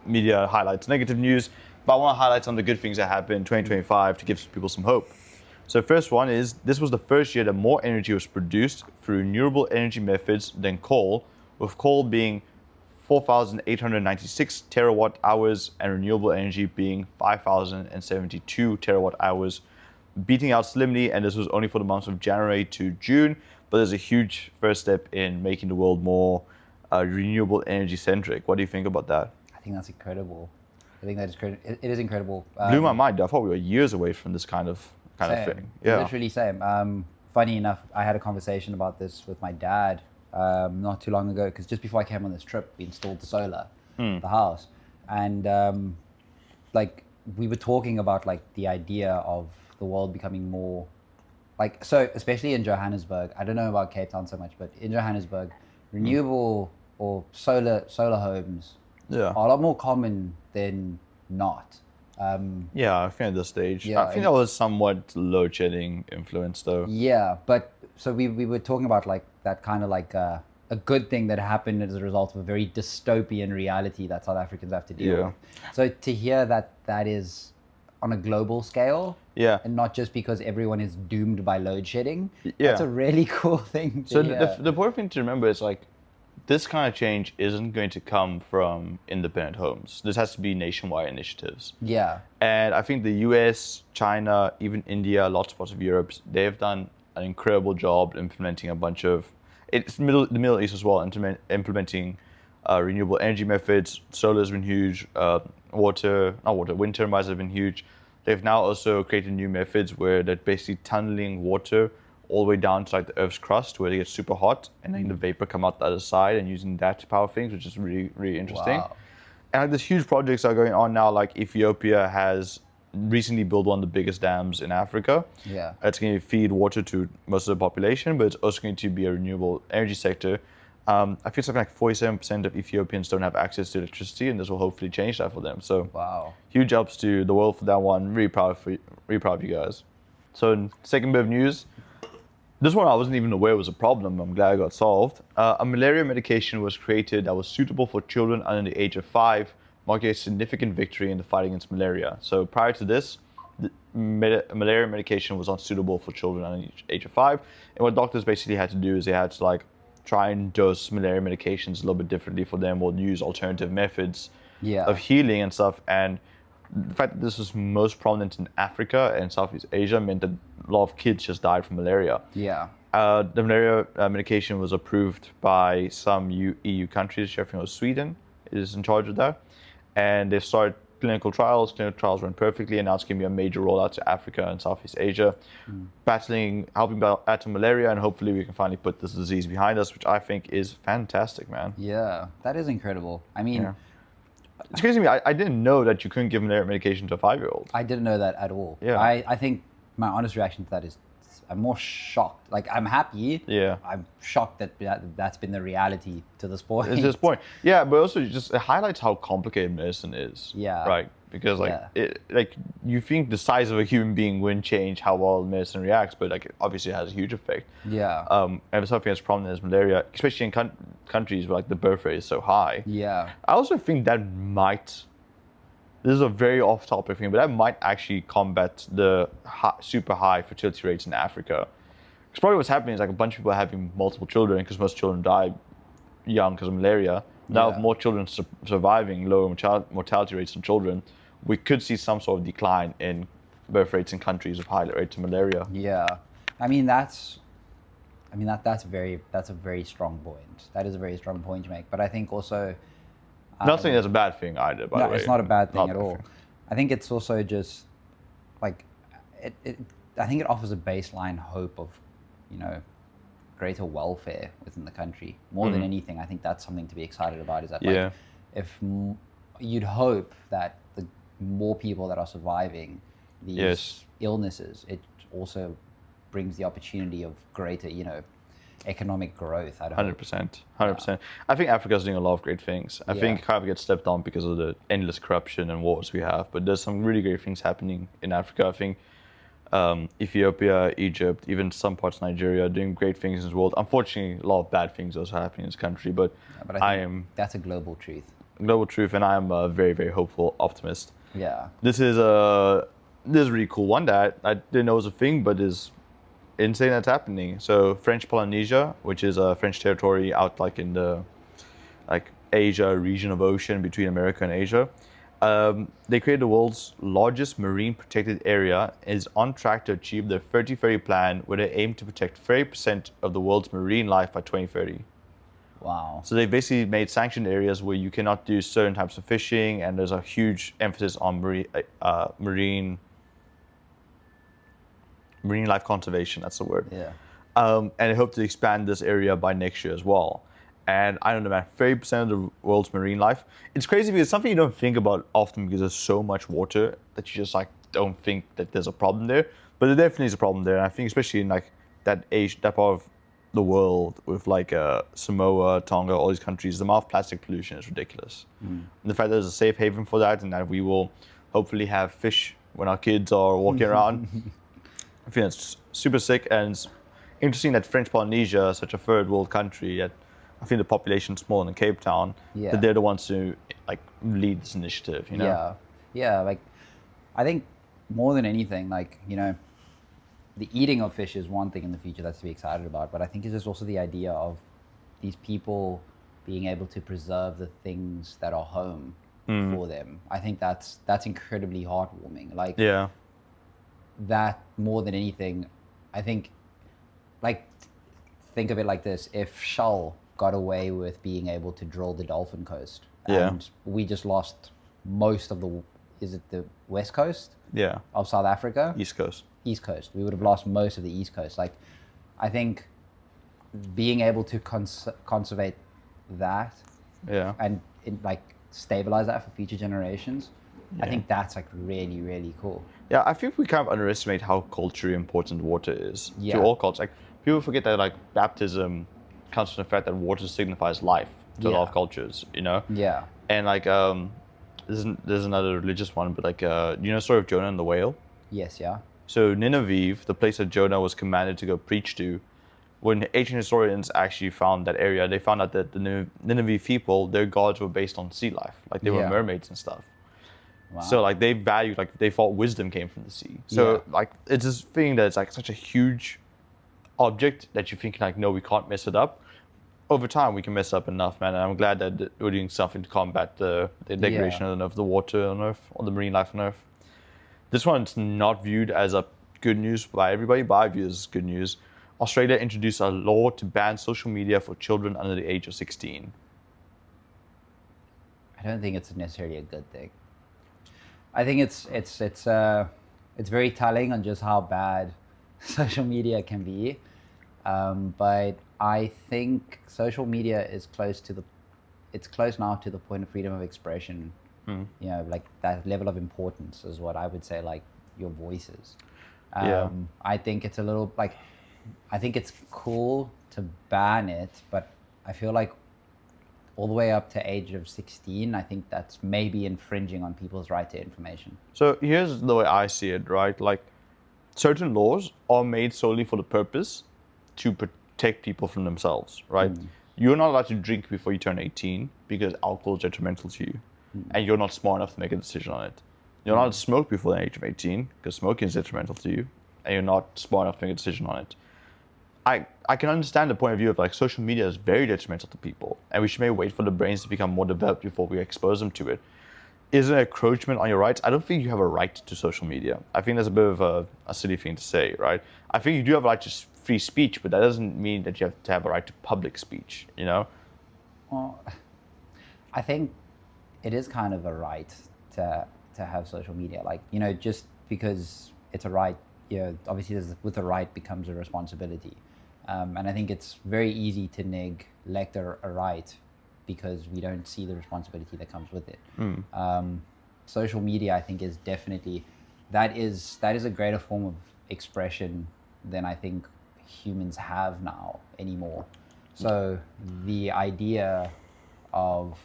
A: media highlights negative news. But I want to highlight some of the good things that happened in 2025 to give people some hope. So, first one is this was the first year that more energy was produced through renewable energy methods than coal, with coal being 4,896 terawatt hours and renewable energy being 5,072 terawatt hours, beating out slimly. And this was only for the months of January to June. But there's a huge first step in making the world more renewable energy centric. What do you think about that?
B: I think that's incredible. I think that is it is incredible.
A: Blew my mind. I thought we were years away from this kind of thing. Yeah.
B: Literally same. Funny enough, I had a conversation about this with my dad not too long ago, because just before I came on this trip, we installed the solar at the house, and like we were talking about like the idea of the world becoming more like, so especially in Johannesburg. I don't know about Cape Town so much, but in Johannesburg, renewable or solar homes
A: Yeah.
B: are a lot more common than not.
A: Yeah, I think at this stage.
B: Yeah,
A: I think that was somewhat load shedding influence though.
B: Yeah, but so we were talking about like that kind of like a good thing that happened as a result of a very dystopian reality that South Africans have to deal with. So to hear that that is on a global scale,
A: Yeah.
B: and not just because everyone is doomed by load shedding,
A: Yeah.
B: that's a really cool thing to
A: So
B: hear.
A: the important thing to remember is like this kind of change isn't going to come from independent homes. This has to be nationwide initiatives.
B: Yeah,
A: And I think the US, China, even India, lots of parts of Europe, they've done an incredible job implementing a bunch of, the Middle East as well, implementing renewable energy methods. Solar has been huge. Wind turbines have been huge. They've now also created new methods where they're basically tunneling water all the way down to like the Earth's crust where they get super hot, and then the vapor come out the other side and using that to power things, which is really, really interesting.
B: Wow.
A: And like, there's huge projects that are going on now. Like Ethiopia has recently built one of the biggest dams in Africa.
B: Yeah.
A: It's going to feed water to most of the population, but it's also going to be a renewable energy sector. I feel something like 47% of Ethiopians don't have access to electricity, and this will hopefully change that for them. So
B: Wow.
A: huge ups to the world for that one. Really proud of you guys. So second bit of news. This one I wasn't even aware was a problem. I'm glad it got solved. A malaria medication was created that was suitable for children under the age of 5, marking a significant victory in the fight against malaria. So prior to this, the malaria medication was not suitable for children under the age of 5. And what doctors basically had to do is they had to like try and dose malaria medications a little bit differently for them, or use alternative methods of healing and stuff. And the fact that this was most prominent in Africa and Southeast Asia meant that a lot of kids just died from malaria.
B: Yeah.
A: The malaria medication was approved by some EU countries. I think it was Sweden is in charge of that. And they've started clinical trials. Clinical trials ran perfectly, and now it's going to be a major rollout to Africa and Southeast Asia, helping battle malaria, and hopefully we can finally put this disease behind us, which I think is fantastic, man.
B: Yeah, that is incredible. I mean,
A: It's crazy to me. I didn't know that you couldn't give malaria medication to a 5-year-old.
B: I didn't know that at all.
A: Yeah.
B: I think my honest reaction to that is I'm more shocked. Like, I'm happy.
A: Yeah.
B: I'm shocked that's been the reality to this point.
A: At this point. Yeah, but also it highlights how complicated medicine is.
B: Yeah.
A: Right? Because you think the size of a human being wouldn't change how well medicine reacts, but like obviously it has a huge effect.
B: Yeah.
A: And something as prominent as malaria, especially in countries where like the birth rate is so high.
B: Yeah.
A: I also think that this is a very off-topic thing, but that might actually combat the super high fertility rates in Africa. Because probably what's happening is like a bunch of people are having multiple children, because most children die young because of malaria. Now, with more children surviving, lower mortality rates in children, we could see some sort of decline in birth rates in countries with high rates of malaria.
B: Yeah. That's a very strong point. That is a very strong point to make. But I think also,
A: Not saying that's a bad thing either, by the way.
B: it's not a bad thing
A: Not
B: at
A: a
B: all.
A: thing.
B: I think it's also just like I think it offers a baseline hope of, greater welfare within the country. More than anything, I think that's something to be excited about, is that like, if you'd hope that the more people that are surviving these illnesses, it also brings the opportunity of greater, economic growth. I don't.
A: 100%, 100%. I think Africa's doing a lot of great things. I
B: Yeah.
A: think it kind of gets stepped on because of the endless corruption and wars we have. But there's some really great things happening in Africa. I think Ethiopia, Egypt, even some parts of Nigeria are doing great things in this world. Unfortunately, a lot of bad things also happening in this country. But,
B: But
A: I
B: think
A: am
B: that's a global truth.
A: global truth, and I am a very, very hopeful optimist.
B: Yeah.
A: This is a really cool one that I didn't know was a thing, but is insane that's happening. So French Polynesia, which is a French territory out like in the Asia region of ocean between America and Asia. They created the world's largest marine protected area, is on track to achieve their 30-30 plan, where they aim to protect 30% of the world's marine life by 2030.
B: Wow.
A: So they basically made sanctioned areas where you cannot do certain types of fishing, and there's a huge emphasis on marine life conservation. That's the word.
B: Yeah.
A: And they hope to expand this area by next year as well. And I don't know, man, 30% of the world's marine life. It's crazy because it's something you don't think about often because there's so much water that you just like don't think that there's a problem there. But there definitely is a problem there. And I think especially in like that part of the world with like Samoa, Tonga, all these countries, the amount of plastic pollution is ridiculous. And the fact that there's a safe haven for that, and that we will hopefully have fish when our kids are walking around, I think that's super sick. And it's interesting that French Polynesia, such a third world country, that I think the population's smaller than Cape Town,
B: Yeah.
A: that they're the ones to like lead this initiative, you know?
B: Yeah. Yeah. Like, I think more than anything, like, the eating of fish is one thing in the future that's to be excited about, but I think it's just also the idea of these people being able to preserve the things that are home for them. I think that's incredibly heartwarming. Like,
A: Yeah.
B: that more than anything, I think, like, think of it like this: if Shell got away with being able to drill the Dolphin Coast,
A: Yeah.
B: and we just lost most of the West Coast
A: Yeah.
B: of South Africa,
A: East Coast.
B: East Coast, we would have lost most of the East Coast. Like, I think being able to conservate that
A: Yeah.
B: and like stabilize that for future generations, I
A: Yeah.
B: think that's like really, really cool.
A: Yeah, I think we kind of underestimate how culturally important water is
B: Yeah.
A: to all cultures. Like people forget that like baptism comes from the fact that water signifies life to a lot
B: Yeah.
A: of cultures, you know?
B: Yeah.
A: And like there's another religious one, but like you know the story of Jonah and the whale?
B: Yes. Yeah.
A: So Nineveh, the place that Jonah was commanded to go preach to, when ancient historians actually found that area, they found out that the Nineveh people, their gods were based on sea life. Like they were
B: Yeah.
A: mermaids and stuff.
B: Wow.
A: So like they valued, like they thought wisdom came from the sea. So
B: Yeah.
A: like it's this thing that's like such a huge object that you think like, no, we can't mess it up. Over time, we can mess up enough, man. And I'm glad that we're doing something to combat the degradation of the water on Earth, or the marine life on Earth. This one's not viewed as a good news by everybody, but I view it as good news. Australia introduced a law to ban social media for children under the age of 16.
B: I don't think it's necessarily a good thing. I think it's very telling on just how bad social media can be. But I think social media is close now to the point of freedom of expression. Like that level of importance is what I would say, like your voices.
A: Yeah.
B: I think it's a little like, I think it's cool to ban it, but I feel like all the way up to age of 16, I think that's maybe infringing on people's right to information.
A: So here's the way I see it, right? Like certain laws are made solely for the purpose to protect people from themselves, right? You're not allowed to drink before you turn 18 because alcohol is detrimental to you, and you're not smart enough to make a decision on it. You're not allowed to smoke before the age of 18 because smoking is detrimental to you, and you're not smart enough to make a decision on it. I can understand the point of view of like social media is very detrimental to people, and we should maybe wait for the brains to become more developed before we expose them to it. Is it an encroachment on your rights? I don't think you have a right to social media. I think that's a bit of a silly thing to say, right? I think you do have a right to free speech, but that doesn't mean that you have to have a right to public speech, you know?
B: Well, I think it is kind of a right to have social media. Like, just because it's a right, obviously with a right becomes a responsibility. And I think it's very easy to neglect a right because we don't see the responsibility that comes with it. Social media, I think, is definitely, that is a greater form of expression than I think humans have now anymore. So the idea of,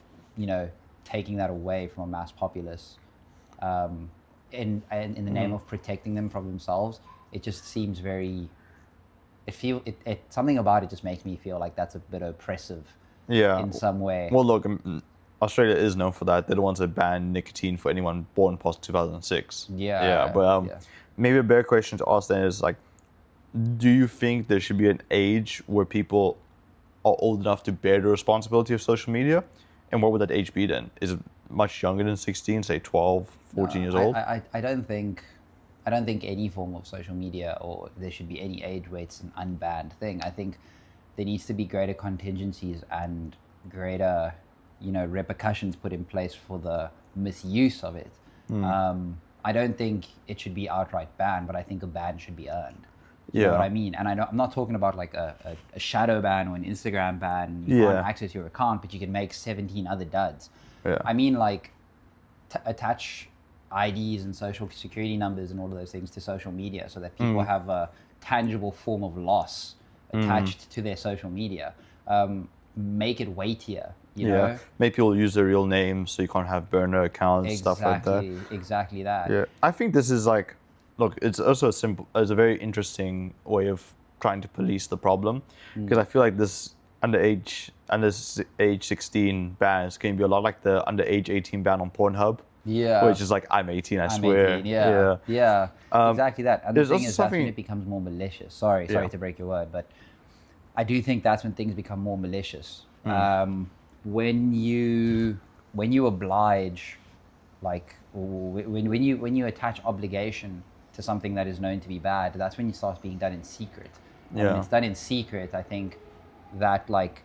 B: taking that away from a mass populace, in the name of protecting them from themselves, it just seems very. Something about it just makes me feel like that's a bit oppressive.
A: Yeah.
B: In some way.
A: Well, look, Australia is known for that. They're the ones that banned nicotine for anyone born past 2006.
B: Yeah.
A: Yeah, but maybe a better question to ask then is like, do you think there should be an age where people are old enough to bear the responsibility of social media? And what would that age be then? Is it much younger than 16, say 12, 14 years old?
B: I don't think any form of social media or there should be any age where it's an unbanned thing. I think there needs to be greater contingencies and greater, repercussions put in place for the misuse of it. I don't think it should be outright banned, but I think a ban should be earned. You know what I mean? And I'm not talking about like a shadow ban or an Instagram ban. You can't access your account, but you can make 17 other duds.
A: Yeah.
B: I mean, like, attach IDs and social security numbers and all of those things to social media so that people have a tangible form of loss attached to their social media. Make it weightier, you know?
A: Make people use their real names so you can't have burner accounts, stuff like that.
B: Exactly that.
A: Yeah. I think this is like, look, it's also it's a very interesting way of trying to police the problem, because I feel like this under age 16 ban is going to be a lot like the under age 18 ban on Pornhub.
B: Yeah.
A: Which is like, I'm 18, I swear.
B: 18, yeah. Exactly that. And the thing is, that's when it becomes more malicious. Sorry to break your word, but I do think that's when things become more malicious. When you oblige, like, when you attach obligation to something that is known to be bad, that's when it starts being done in secret. And when it's done in secret, I think that, like,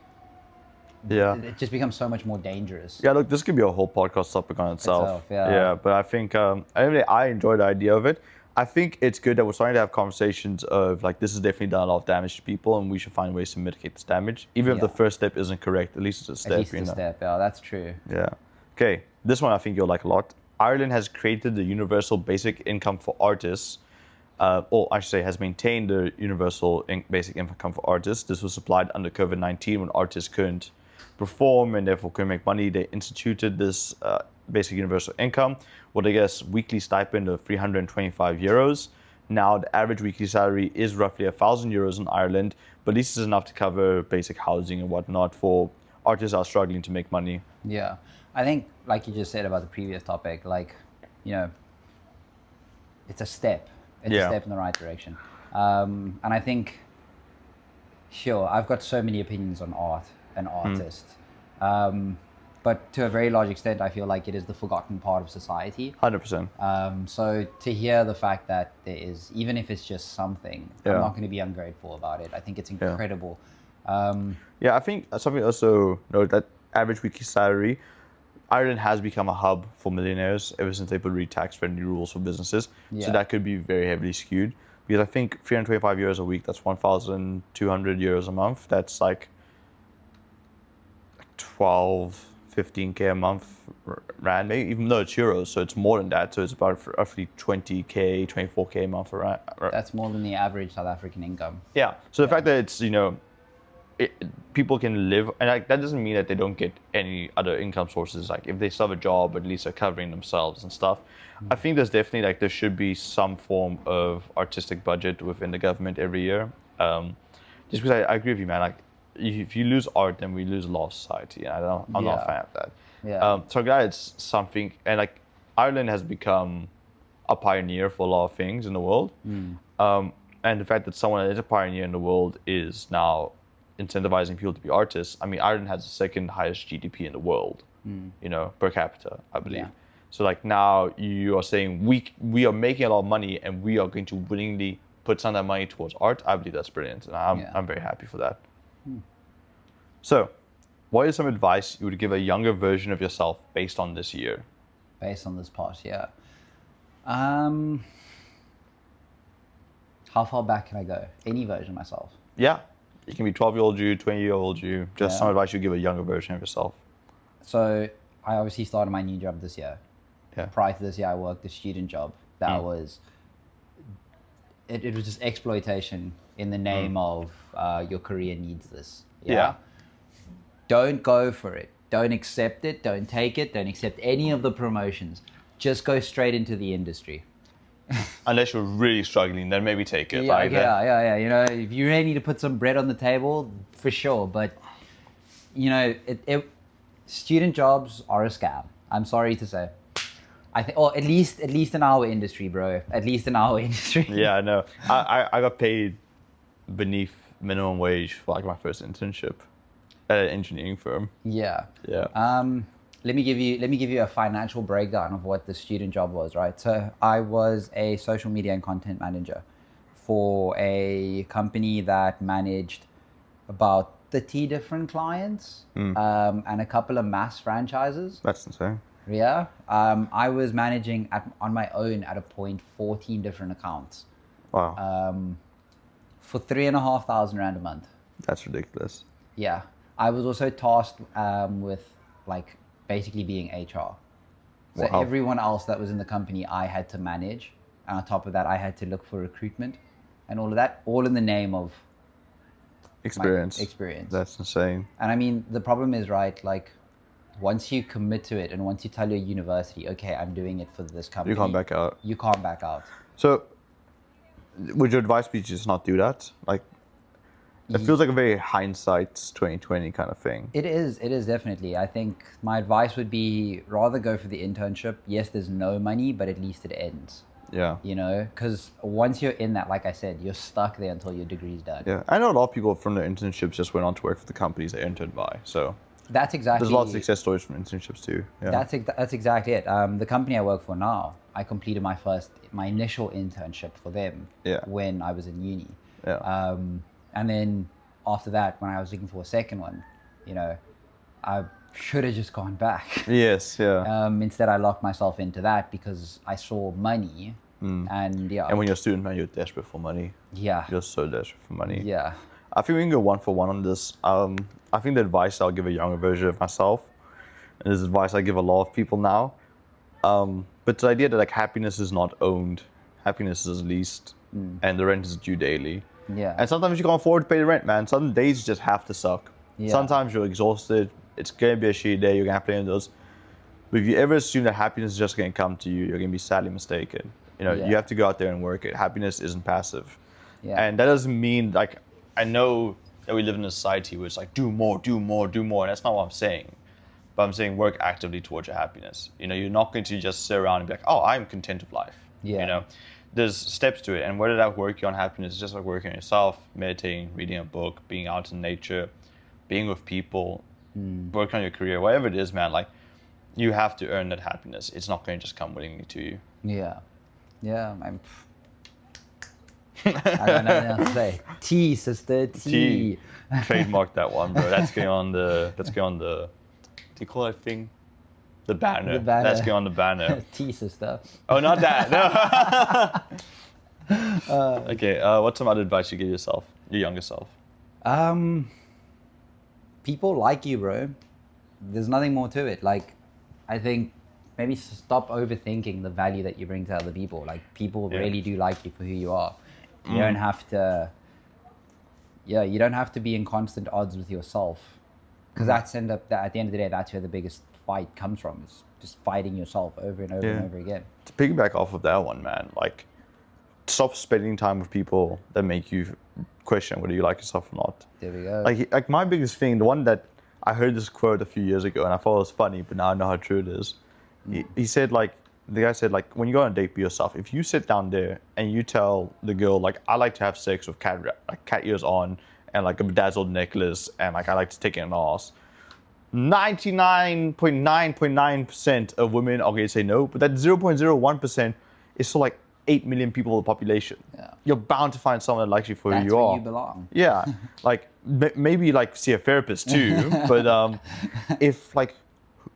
B: it just becomes so much more dangerous.
A: Yeah, look, this could be a whole podcast topic on itself.
B: Yeah,
A: but I think I enjoy the idea of it. I think it's good that we're starting to have conversations of like, this has definitely done a lot of damage to people, and we should find ways to mitigate this damage. Even if the first step isn't correct, at least it's a step.
B: At least it's a step. Yeah, that's true.
A: Yeah. Okay, this one I think you'll like a lot. Ireland has created the universal basic income for artists. Or I should say, has maintained the universal basic income for artists. This was applied under COVID-19 when artists couldn't perform and therefore couldn't make money. They instituted this basic universal income with, I guess, weekly stipend of 325 euros. Now, the average weekly salary is roughly 1,000 euros in Ireland, but this is enough to cover basic housing and whatnot for artists that are struggling to make money.
B: Yeah. I think, like you just said about the previous topic, like, it's a step. It's a step in the right direction. And I think, sure, I've got so many opinions on art and artists. But to a very large extent, I feel like it is the forgotten part of society.
A: 100%.
B: So to hear the fact that there is, even if it's just something, I'm not going to be ungrateful about it. I think it's incredible.
A: I think something also note that average weekly salary, Ireland has become a hub for millionaires ever since they put really tax-friendly rules for businesses. So that could be very heavily skewed. Because I think 325 euros a week, that's 1,200 euros a month. That's like 12, 15K a month rand, maybe, even though it's euros, so it's more than that. So it's about roughly 20K, 24K a month.
B: That's more than the average South African income.
A: Yeah. So the fact that it's, people can live, and like, that doesn't mean that they don't get any other income sources. Like, if they still have a job, at least they're covering themselves and stuff. I think there's definitely, like, there should be some form of artistic budget within the government every year. Just because I agree with you, man. Like, if you lose art, then we lose a lot of society. And I'm not a fan of that.
B: Yeah.
A: So I'm glad it's something, and like, Ireland has become a pioneer for a lot of things in the world. And the fact that someone that is a pioneer in the world is now incentivizing people to be artists. I mean, Ireland has the second highest GDP in the world, per capita, I believe.
B: Yeah.
A: So like, now you are saying we are making a lot of money and we are going to willingly put some of that money towards art. I believe that's brilliant, and I'm very happy for that. So, what is some advice you would give a younger version of yourself based on this year?
B: Based on this past year? How far back can I go? Any version of myself?
A: Yeah. It can be 12-year-old you, 20-year-old you. Just some advice you give a younger version of yourself.
B: So, I obviously started my new job this year.
A: Yeah.
B: Prior to this year, I worked a student job that was it was just exploitation in the name of your career needs this.
A: Yeah.
B: Don't go for it. Don't accept it. Don't take it. Don't accept any of the promotions. Just go straight into the industry.
A: Unless you're really struggling, then maybe take it.
B: Yeah, yeah. You know, if you really need to put some bread on the table, for sure. But you know, student jobs are a scam. I'm sorry to say. I think, or at least in our industry, bro. At least in our industry.
A: Yeah, I know. I got paid beneath minimum wage for like my first internship at an engineering firm.
B: Yeah.
A: Yeah.
B: Let me give you a financial breakdown of what the student job was, right? So I was a social media and content manager for a company that managed about 30 different clients and a couple of mass franchises.
A: That's insane.
B: Yeah. I was managing on my own at a point 14 different accounts.
A: Wow.
B: For 3,500 Rand a month.
A: That's ridiculous.
B: Yeah. I was also tasked with like basically being HR. So
A: Wow.
B: everyone else that was in the company I had to manage. And on top of that, I had to look for recruitment and all of that, all in the name of
A: Experience.
B: experience.
A: That's insane.
B: And I mean, the problem is, right, like once you commit to it and once you tell your university, okay, I'm doing it for this company.
A: You can't back out.
B: You can't back out.
A: So, would your advice be to just not do that? Like, it feels like a very hindsight 2020 kind of thing.
B: It is definitely. I think my advice would be rather go for the internship. Yes, there's no money, but at least it ends.
A: Yeah.
B: You know, because once you're in that, like I said, you're stuck there until your degree's done.
A: Yeah. I know a lot of people from their internships just went on to work for the companies they interned by. So,
B: That's exactly.
A: there's lots of success stories from internships too. Yeah.
B: That's exactly it. The company I work for now, I completed my initial internship for them
A: Yeah.
B: when I was in uni.
A: Yeah.
B: And then after that, when I was looking for a second one, you know, I should have just gone back.
A: Yes. Yeah.
B: Instead, I locked myself into that because I saw money, and yeah,
A: And when you're a student, man, you're desperate for money.
B: yeah,
A: You're so desperate for money.
B: yeah,
A: I think we can go one for one on this. I think the advice I'll give a younger version of myself, and this is advice I give a lot of people now. But the idea that like happiness is not owned, happiness is leased, and the rent is due daily.
B: yeah,
A: And sometimes you can't afford to pay the rent, man. Some days you just have to suck.
B: Yeah.
A: Sometimes you're exhausted. It's gonna be a shitty day. You're gonna have to play in those. But if you ever assume that happiness is just gonna come to you, you're gonna be sadly mistaken. You know,
B: Yeah.
A: you have to go out there and work it. Happiness isn't passive.
B: Yeah.
A: And that doesn't mean like I know that we live in a society where it's like do more, do more, do more. And that's not what I'm saying. But I'm saying work actively towards your happiness. You know, you're not going to just sit around and be like, oh, I'm content with life.
B: Yeah.
A: You know, there's steps to it. And whether that work you on happiness is just like working on yourself, meditating, reading a book, being out in nature, being with people, working on your career, whatever it is, man, like you have to earn that happiness. It's not going to just come willingly to you.
B: yeah, yeah. I got nothing else to say. Tea, sister, tea.
A: Trademark that one, bro. That's going on the. Do you call that thing? The banner.
B: The banner.
A: That's going on the banner.
B: Tea, sister.
A: Oh, not that. No. Okay. What's some other advice you give yourself, your younger self?
B: People like you, bro. There's nothing more to it. Like, I think maybe stop overthinking the value that you bring to other people. Like, people
A: Yeah.
B: really do like you for who you are. You don't have to. Yeah, you don't have to be in constant odds with yourself, because at the end of the day, that's where the biggest fight comes from. Is just fighting yourself over and over and
A: Yeah.
B: over again.
A: To piggyback off of that one, man, like stop spending time with people that make you question whether you like yourself or not.
B: There we go.
A: Like my biggest thing, the one that I heard this quote a few years ago and I thought it was funny, but now I know how true it is. He said like, the guy said like, when you go on a date, be yourself. If you sit down there and you tell the girl like, I like to have sex with cat ears on and like a bedazzled necklace and like I like to take in an ass, 99.9% of women are going to say no, but that 0.01% is for like 8 million people in the population.
B: Yeah.
A: You're bound to find someone that likes you for
B: That's
A: who you
B: where
A: are.
B: you belong.
A: Yeah, like maybe like see a therapist too, but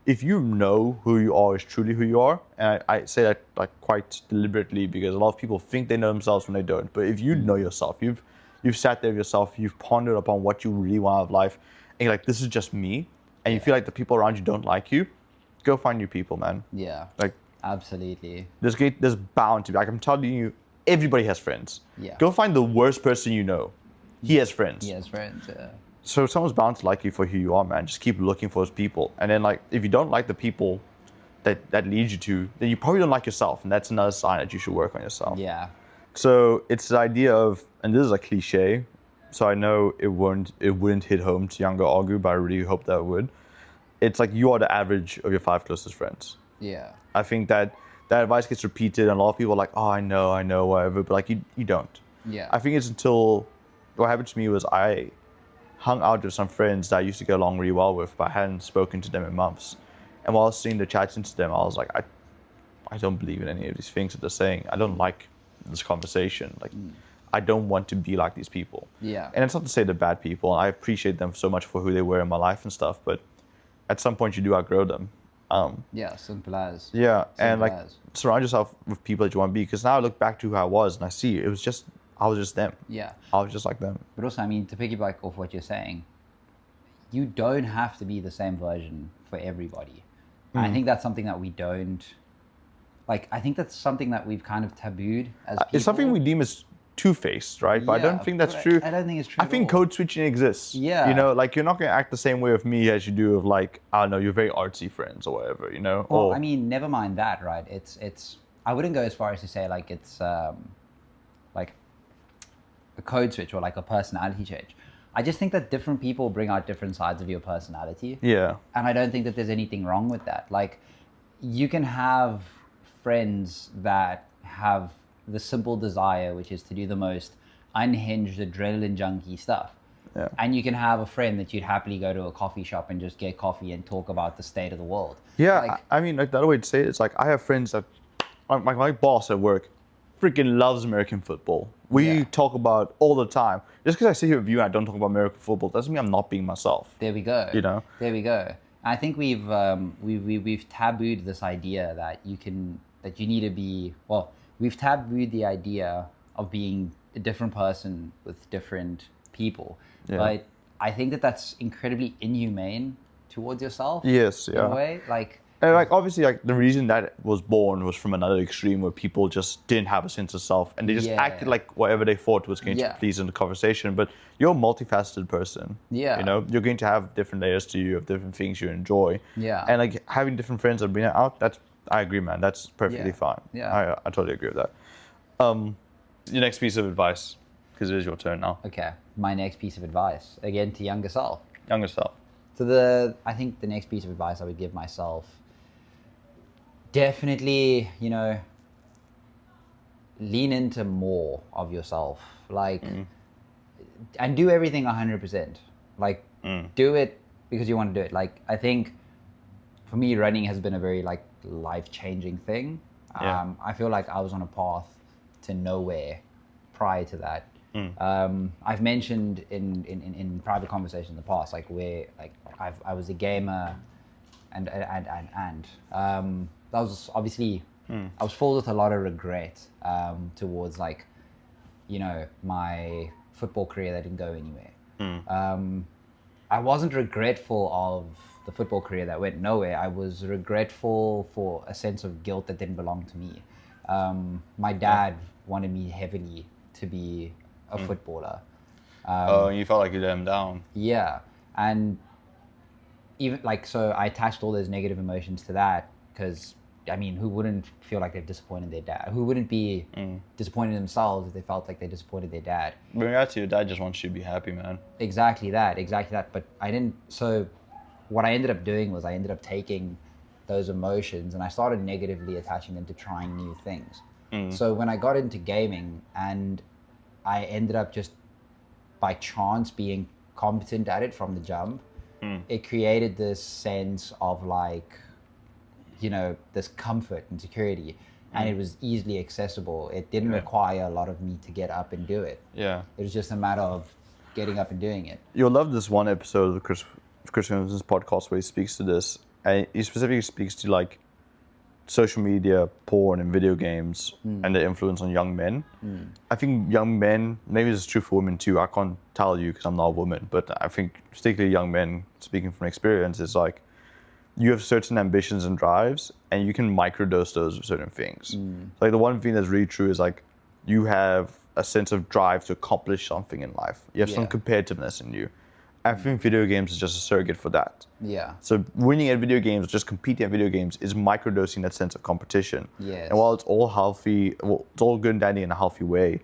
A: if you know who you are is truly who you are, and I say that like quite deliberately because a lot of people think they know themselves when they don't. But if you know yourself, you've sat there with yourself, you've pondered upon what you really want out of life, and you're like, this is just me, and you feel like the people around you don't like you, go find new people, man.
B: Yeah.
A: Like
B: Absolutely.
A: there's bound to be, like I'm telling you, everybody has friends.
B: Yeah.
A: Go find the worst person you know. He has friends.
B: He has friends.
A: So someone's bound to like you for who you are, man. Just keep looking for those people. And then, like, if you don't like the people that lead you to, then you probably don't like yourself. And that's another sign that you should work on yourself.
B: Yeah.
A: So it's the idea of, and this is a cliche, so I know it wouldn't hit home to younger Agu, but I really hope that it would. It's like you are the average of your 5 closest friends.
B: Yeah.
A: I think that advice gets repeated, and a lot of people are like, oh, I know, whatever, but like you don't.
B: Yeah.
A: I think it's until what happened to me was I hung out with some friends that I used to get along really well with, but I hadn't spoken to them in months. And while I was seeing the chats into them, I was like, I don't believe in any of these things that they're saying. I don't like this conversation. Like, I don't want to be like these people.
B: Yeah.
A: And it's not to say they're bad people. I appreciate them so much for who they were in my life and stuff, but at some point you do outgrow them.
B: Yeah, simple as.
A: Yeah, and like
B: as.
A: surround yourself with people that you want to be. Because now I look back to who I was and I see I was just them.
B: Yeah.
A: I was just like them.
B: But also, I mean, to piggyback off what you're saying, you don't have to be the same version for everybody. And I think that's something that we don't, like, I think that's something that we've kind of tabooed as people.
A: It's something we deem as two-faced, right? But I don't think that's true.
B: I don't think it's true.
A: I think code switching exists.
B: Yeah.
A: You know, like, you're not going to act the same way with me as you do with, like, I don't know, you're very artsy friends or whatever, you know?
B: Well,
A: or,
B: I mean, never mind that, right? It's. I wouldn't go as far as to say, like, it's, like, a code switch or, like, a personality change. I just think that different people bring out different sides of your personality.
A: yeah.
B: And I don't think that there's anything wrong with that. Like, you can have friends that have the simple desire, which is to do the most unhinged, adrenaline junkie stuff.
A: Yeah.
B: And you can have a friend that you'd happily go to a coffee shop and just get coffee and talk about the state of the world.
A: Yeah,
B: Like,
A: I mean, like, the other way to say it is, like, I have friends that, my boss at work freaking loves American football. We talk about all the time. Just because I sit here with you and I don't talk about American football doesn't mean I'm not being myself.
B: there we go.
A: You know?
B: There we go. I think we've tabooed this idea that you need to be, well, we've tabooed the idea of being a different person with different people.
A: Yeah.
B: But I think that that's incredibly inhumane towards yourself.
A: Yes,
B: In
A: yeah.
B: a way, like.
A: And like, obviously, like, the reason that was born was from another extreme where people just didn't have a sense of self and they just acted like whatever they thought was going to please in the conversation. But you're a multifaceted person.
B: Yeah.
A: You know, you're going to have different layers to you of different things you enjoy.
B: Yeah.
A: And like having different friends that bring it out, I agree, man. That's perfectly fine.
B: Yeah.
A: I totally agree with that. Your next piece of advice, because it is your turn now.
B: Okay, my next piece of advice, again to younger self.
A: Younger self.
B: So I think the next piece of advice I would give myself, definitely, lean into more of yourself, like, and do everything 100%. Like, do it because you want to do it. Like, I think for me, running has been a very, like, life-changing thing.
A: Yeah.
B: I feel like I was on a path to nowhere prior to that. I've mentioned in private conversations in the past, like, where, like, I was a gamer and that was obviously, I was filled with a lot of regret towards, like, my football career that didn't go anywhere. I wasn't regretful of the football career that went nowhere. I was regretful for a sense of guilt that didn't belong to me. My dad wanted me heavily to be a footballer.
A: You felt like you let him down.
B: Yeah. And even, like, so I attached all those negative emotions to that because, I mean, who wouldn't feel like they've disappointed their dad? Who wouldn't be disappointed in themselves if they felt like they disappointed their dad?
A: But that's your dad just wants you to be happy, man.
B: Exactly that. But I didn't. So what I ended up doing was I ended up taking those emotions and I started negatively attaching them to trying new things. So when I got into gaming and I ended up just by chance being competent at it from the jump, it created this sense of, like, this comfort and security, and it was easily accessible. It didn't require a lot of me to get up and do it.
A: Yeah.
B: It was just a matter of getting up and doing it.
A: You'll love this one episode of Chris Williams' podcast where he speaks to this, and he specifically speaks to, like, social media, porn, and video games and the influence on young men. I think young men, maybe this is true for women too, I can't tell you because I'm not a woman, but I think particularly young men, speaking from experience, is like, you have certain ambitions and drives and you can microdose those with certain things. Like, the one thing that's really true is, like, you have a sense of drive to accomplish something in life. You have some
B: Yeah.
A: competitiveness in you. I think video games is just a surrogate for that.
B: Yeah.
A: So winning at video games, just competing at video games, is microdosing that sense of competition.
B: Yes.
A: And while it's all healthy, well, it's all good and dandy in a healthy way,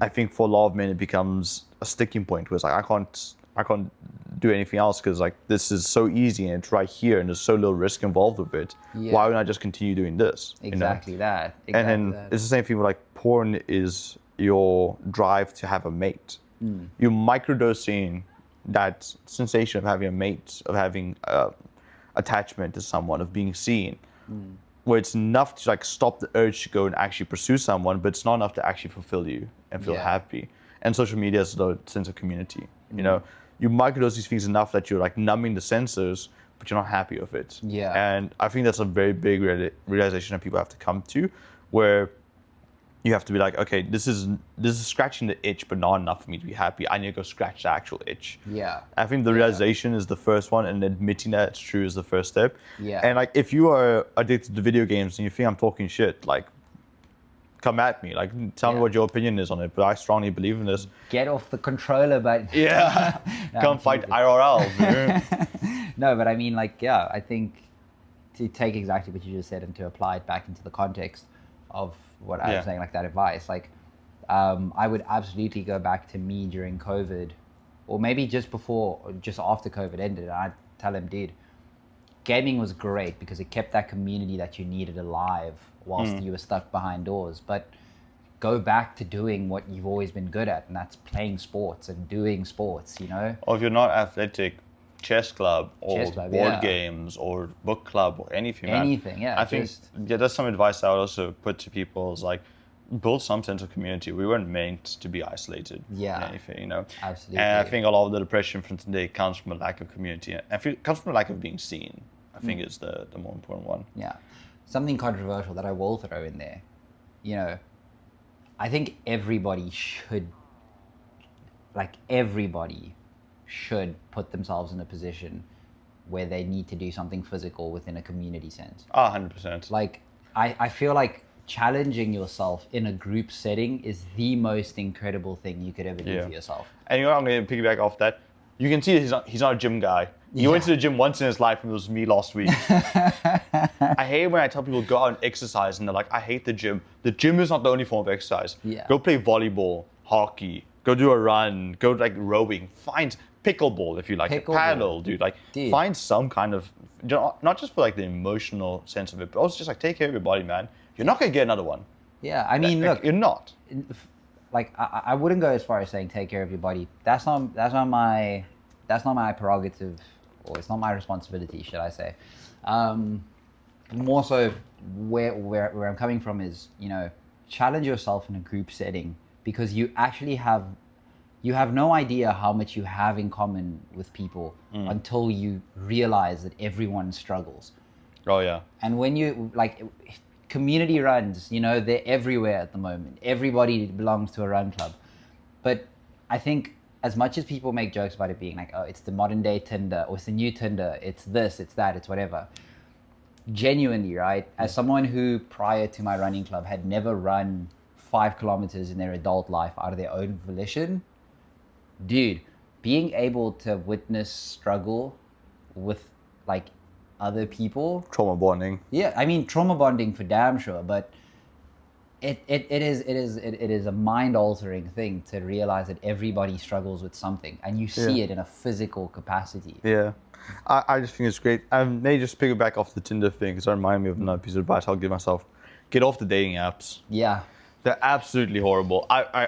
A: I think for a lot of men it becomes a sticking point where it's like I can't do anything else because like this is so easy and it's right here and there's so little risk involved with it.
B: Yeah.
A: Why wouldn't I just continue doing this?
B: Exactly that.
A: And
B: Exactly
A: then
B: that.
A: it's the same thing with like porn is your drive to have a mate. You're microdosing that sensation of having a mate, of having attachment to someone, of being seen, where it's enough to like stop the urge to go and actually pursue someone, but it's not enough to actually fulfill you and feel
B: Yeah.
A: happy. And social media is the sense of community. You know, you microdose these things enough that you're like numbing the sensors, but you're not happy with it.
B: Yeah.
A: And I think that's a very big realization that people have to come to, where you have to be like, okay, this is scratching the itch, but not enough for me to be happy. I need to go scratch the actual itch.
B: Yeah.
A: I think the realization is the first one, and admitting that it's true is the first step.
B: Yeah.
A: And like, if you are addicted to video games and you think I'm talking shit, like, come at me. Like, tell me
B: Yeah.
A: what your opinion is on it. But I strongly believe in this.
B: Get off the controller, but
A: Yeah.
B: No,
A: Come
B: I'm
A: fight
B: teasing.
A: IRL, dude.
B: No, but I mean, like, yeah, I think to take exactly what you just said and to apply it back into the context of what I
A: Yeah.
B: was saying, like that advice, like, I would absolutely go back to me during COVID, or maybe just before, or just after COVID ended. And I'd tell him, dude, gaming was great because it kept that community that you needed alive whilst you were stuck behind doors. But go back to doing what you've always been good at, and that's playing sports and doing sports, you know?
A: Or if you're not athletic, chess club or
B: Chess club,
A: board
B: yeah.
A: games or book club or anything. Man.
B: Anything, yeah,
A: I think that's some advice I would also put to people is like, build some sense of community. We weren't meant to be isolated.
B: Yeah.
A: In anything, you know.
B: Absolutely.
A: And I think a lot of the depression from today comes from a lack of community. I feel it comes from a lack of being seen. I think is the more important one.
B: Yeah. Something controversial that I will throw in there. You know, I think everybody should put themselves in a position where they need to do something physical within a community sense.
A: 100%.
B: Like, I feel like challenging yourself in a group setting is the most incredible thing you could ever do
A: Yeah.
B: for yourself.
A: And you know, I'm going to piggyback off that. You can see that he's not a gym guy. He went to the gym once in his life, and it was me last week. I hate when I tell people go out and exercise, and they're like, I hate the gym. The gym is not the only form of exercise.
B: Yeah.
A: Go play volleyball, hockey, go do a run, go like rowing, find pickleball if you like,
B: Pickleball.
A: paddle, dude. Like,
B: Dude.
A: find some kind of, you know, not just for like the emotional sense of it, but also just like take care of your body, man. You're not going to get another one.
B: Yeah, I mean,
A: Like,
B: look,
A: you're not.
B: like I wouldn't go as far as saying take care of your body. That's not my prerogative, or it's not my responsibility, should I say. More so, where I'm coming from is, you know, challenge yourself in a group setting, because you actually have no idea how much you have in common with people until you realize that everyone struggles.
A: Oh, yeah.
B: And when you, like, community runs, you know, they're everywhere at the moment. Everybody belongs to a run club. But I think as much as people make jokes about it being like, oh, it's the modern day Tinder, or it's the new Tinder, it's this, it's that, it's whatever. Genuinely, right? As someone who prior to my running club had never run 5 kilometers in their adult life out of their own volition, dude, being able to witness struggle with like other people,
A: Trauma bonding.
B: yeah, I mean, trauma bonding for damn sure, but it is a mind altering thing to realize that everybody struggles with something, and you see
A: Yeah.
B: it in a physical capacity.
A: Yeah, I just think it's great. May just pick it back off the Tinder thing, because that reminded me of another piece of advice I'll give myself. Get off the dating apps.
B: Yeah,
A: They're absolutely horrible.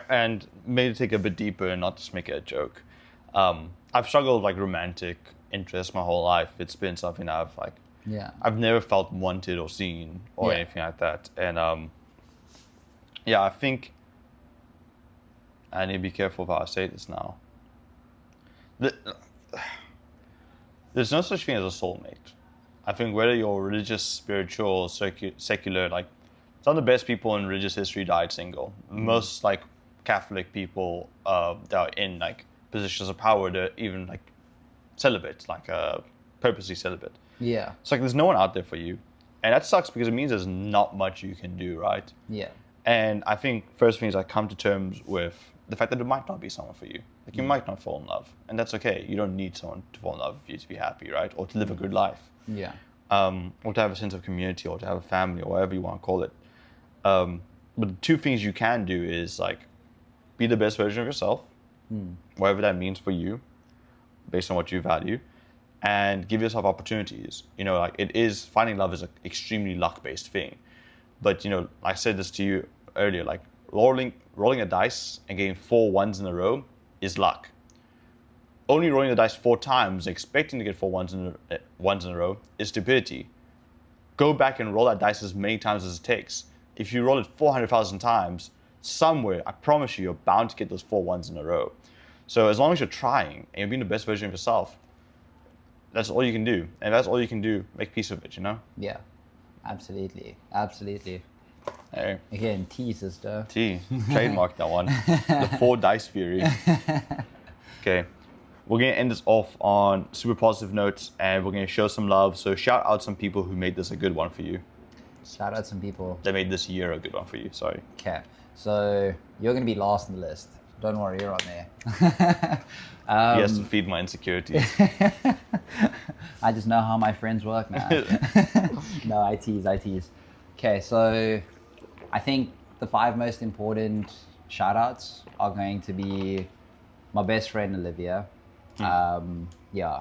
A: And maybe take it a bit deeper and not just make it a joke. I've struggled with like romantic interest my whole life. It's been something I've never felt wanted or seen or
B: Yeah.
A: anything like that. And yeah, I think I need to be careful of how I say this now. There's no such thing as a soulmate. I think whether you're religious, spiritual, secular, like some of the best people in religious history died single. Most like Catholic people that are in like positions of power, they're even like celibate, like purposely celibate.
B: yeah,
A: It's like there's no one out there for you, and that sucks because it means there's not much you can do, right?
B: yeah,
A: And I think first thing is like come to terms with the fact that it might not be someone for you. Like you might not fall in love, and that's okay. You don't need someone to fall in love for you to be happy, right? Or to live a good life.
B: Yeah.
A: Or to have a sense of community, or to have a family, or whatever you want to call it. But the two things you can do is like be the best version of yourself, whatever that means for you, based on what you value, and give yourself opportunities. You know, like finding love is an extremely luck-based thing. But you know, I said this to you earlier, like rolling a dice and getting 4 ones in a row is luck. Only rolling the dice 4 times, expecting to get 4 ones in a row, is stupidity. Go back and roll that dice as many times as it takes. If you roll it 400,000 times, somewhere, I promise you, you're bound to get those 4 ones in a row. So as long as you're trying and you're being the best version of yourself, that's all you can do. And if that's all you can do, make peace with it, you know?
B: Yeah. Absolutely. Absolutely.
A: Hey.
B: Again, T, sister.
A: T. Trademark that one. The 4 dice theory. Okay. We're going to end this off on super positive notes, and we're going to show some love. So shout out some people who made this a good one for you.
B: Shout out some people.
A: They made this year a good one for you, sorry.
B: Okay. So you're going to be last on the list. Don't worry, you're on there.
A: He has to feed my insecurities.
B: I just know how my friends work now. No, I tease. Okay, so I think the 5 most important shout outs are going to be my best friend Olivia. Yeah.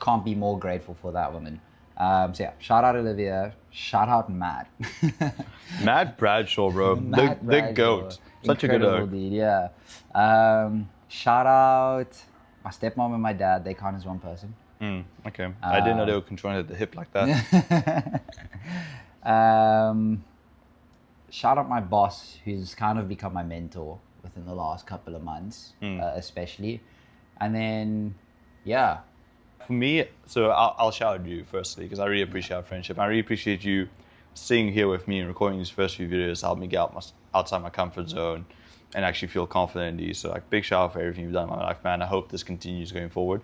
B: Can't be more grateful for that woman. So yeah, shout out Olivia, shout out Matt.
A: Matt Bradshaw, bro. The GOAT. Such a good
B: Incredible dude, yeah. Shout out my stepmom and my dad, they count as one person.
A: Okay. I didn't know they were controlling at the hip like that.
B: Shout out my boss, who's kind of become my mentor within the last couple of months, especially. And then, yeah.
A: For me, so I'll shout out you firstly, because I really appreciate our friendship. I really appreciate you sitting here with me and recording these first few videos to help me get outside my comfort zone and actually feel confident in these. So like big shout out for everything you've done in my life, man. I hope this continues going forward.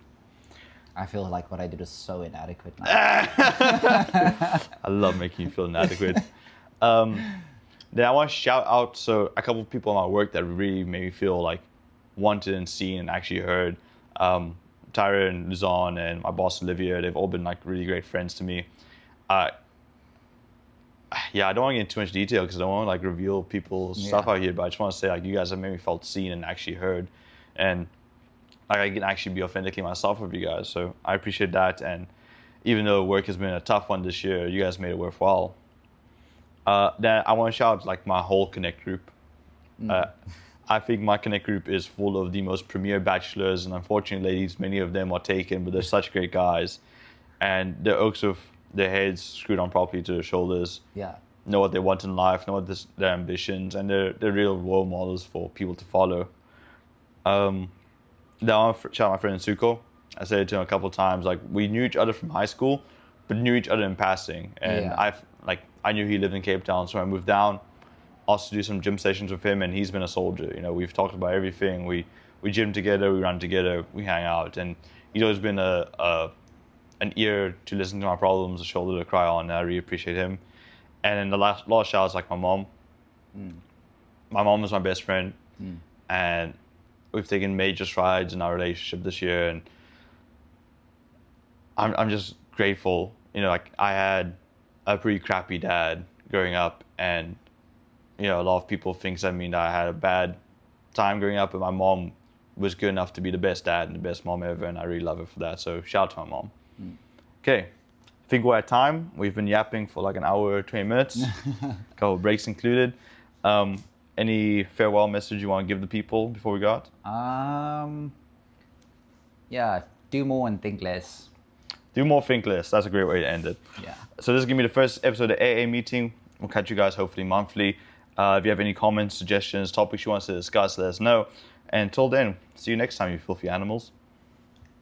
B: I feel like what I did was so inadequate now.
A: I love making you feel inadequate. Then I want to shout out a couple of people in my work that really made me feel like wanted and seen and actually heard. Tyra and Luzon and my boss Olivia, they've all been like really great friends to me. Yeah, I don't want to get into too much detail because I don't want to like reveal people's stuff out here, but I just want to say like you guys have made me felt seen and actually heard, and like I can actually be authentically myself with you guys. So I appreciate that, and even though work has been a tough one this year, you guys made it worthwhile. Then I want to shout out like my whole Connect group. I think my Connect group is full of the most premier bachelors, and unfortunately, ladies, many of them are taken, but they're such great guys, and they're oaks with their heads screwed on properly to their shoulders.
B: Yeah.
A: Know what they want in life, know what their ambitions, and they're real role models for people to follow. Then I want to shout out my friend Suko. I said it to him a couple of times. Like we knew each other from high school, but knew each other in passing, and I knew he lived in Cape Town, so I moved down. Asked to do some gym sessions with him, and he's been a soldier. You know, we've talked about everything. We gym together, we run together, we hang out, and he's always been an ear to listen to my problems, a shoulder to cry on. And I really appreciate him. And then the last shout is like my mom. My mom is my best friend, and we've taken major strides in our relationship this year, and I'm just grateful. You know, like I had a pretty crappy dad growing up, and you know, a lot of people think that mean that I had a bad time growing up, but my mom was good enough to be the best dad and the best mom ever, and I really love her for that. So shout out to my mom. Okay, I think we're at time. We've been yapping for like an hour, 20 minutes, couple of breaks included. Any farewell message you want to give the people before we go out?
B: Yeah, do more and think less.
A: Do more, think less. That's a great way to end it.
B: Yeah.
A: So this is going to be the first episode of AA Meeting. We'll catch you guys hopefully monthly. If you have any comments, suggestions, topics you want us to discuss, let us know. And until then, see you next time, you filthy animals.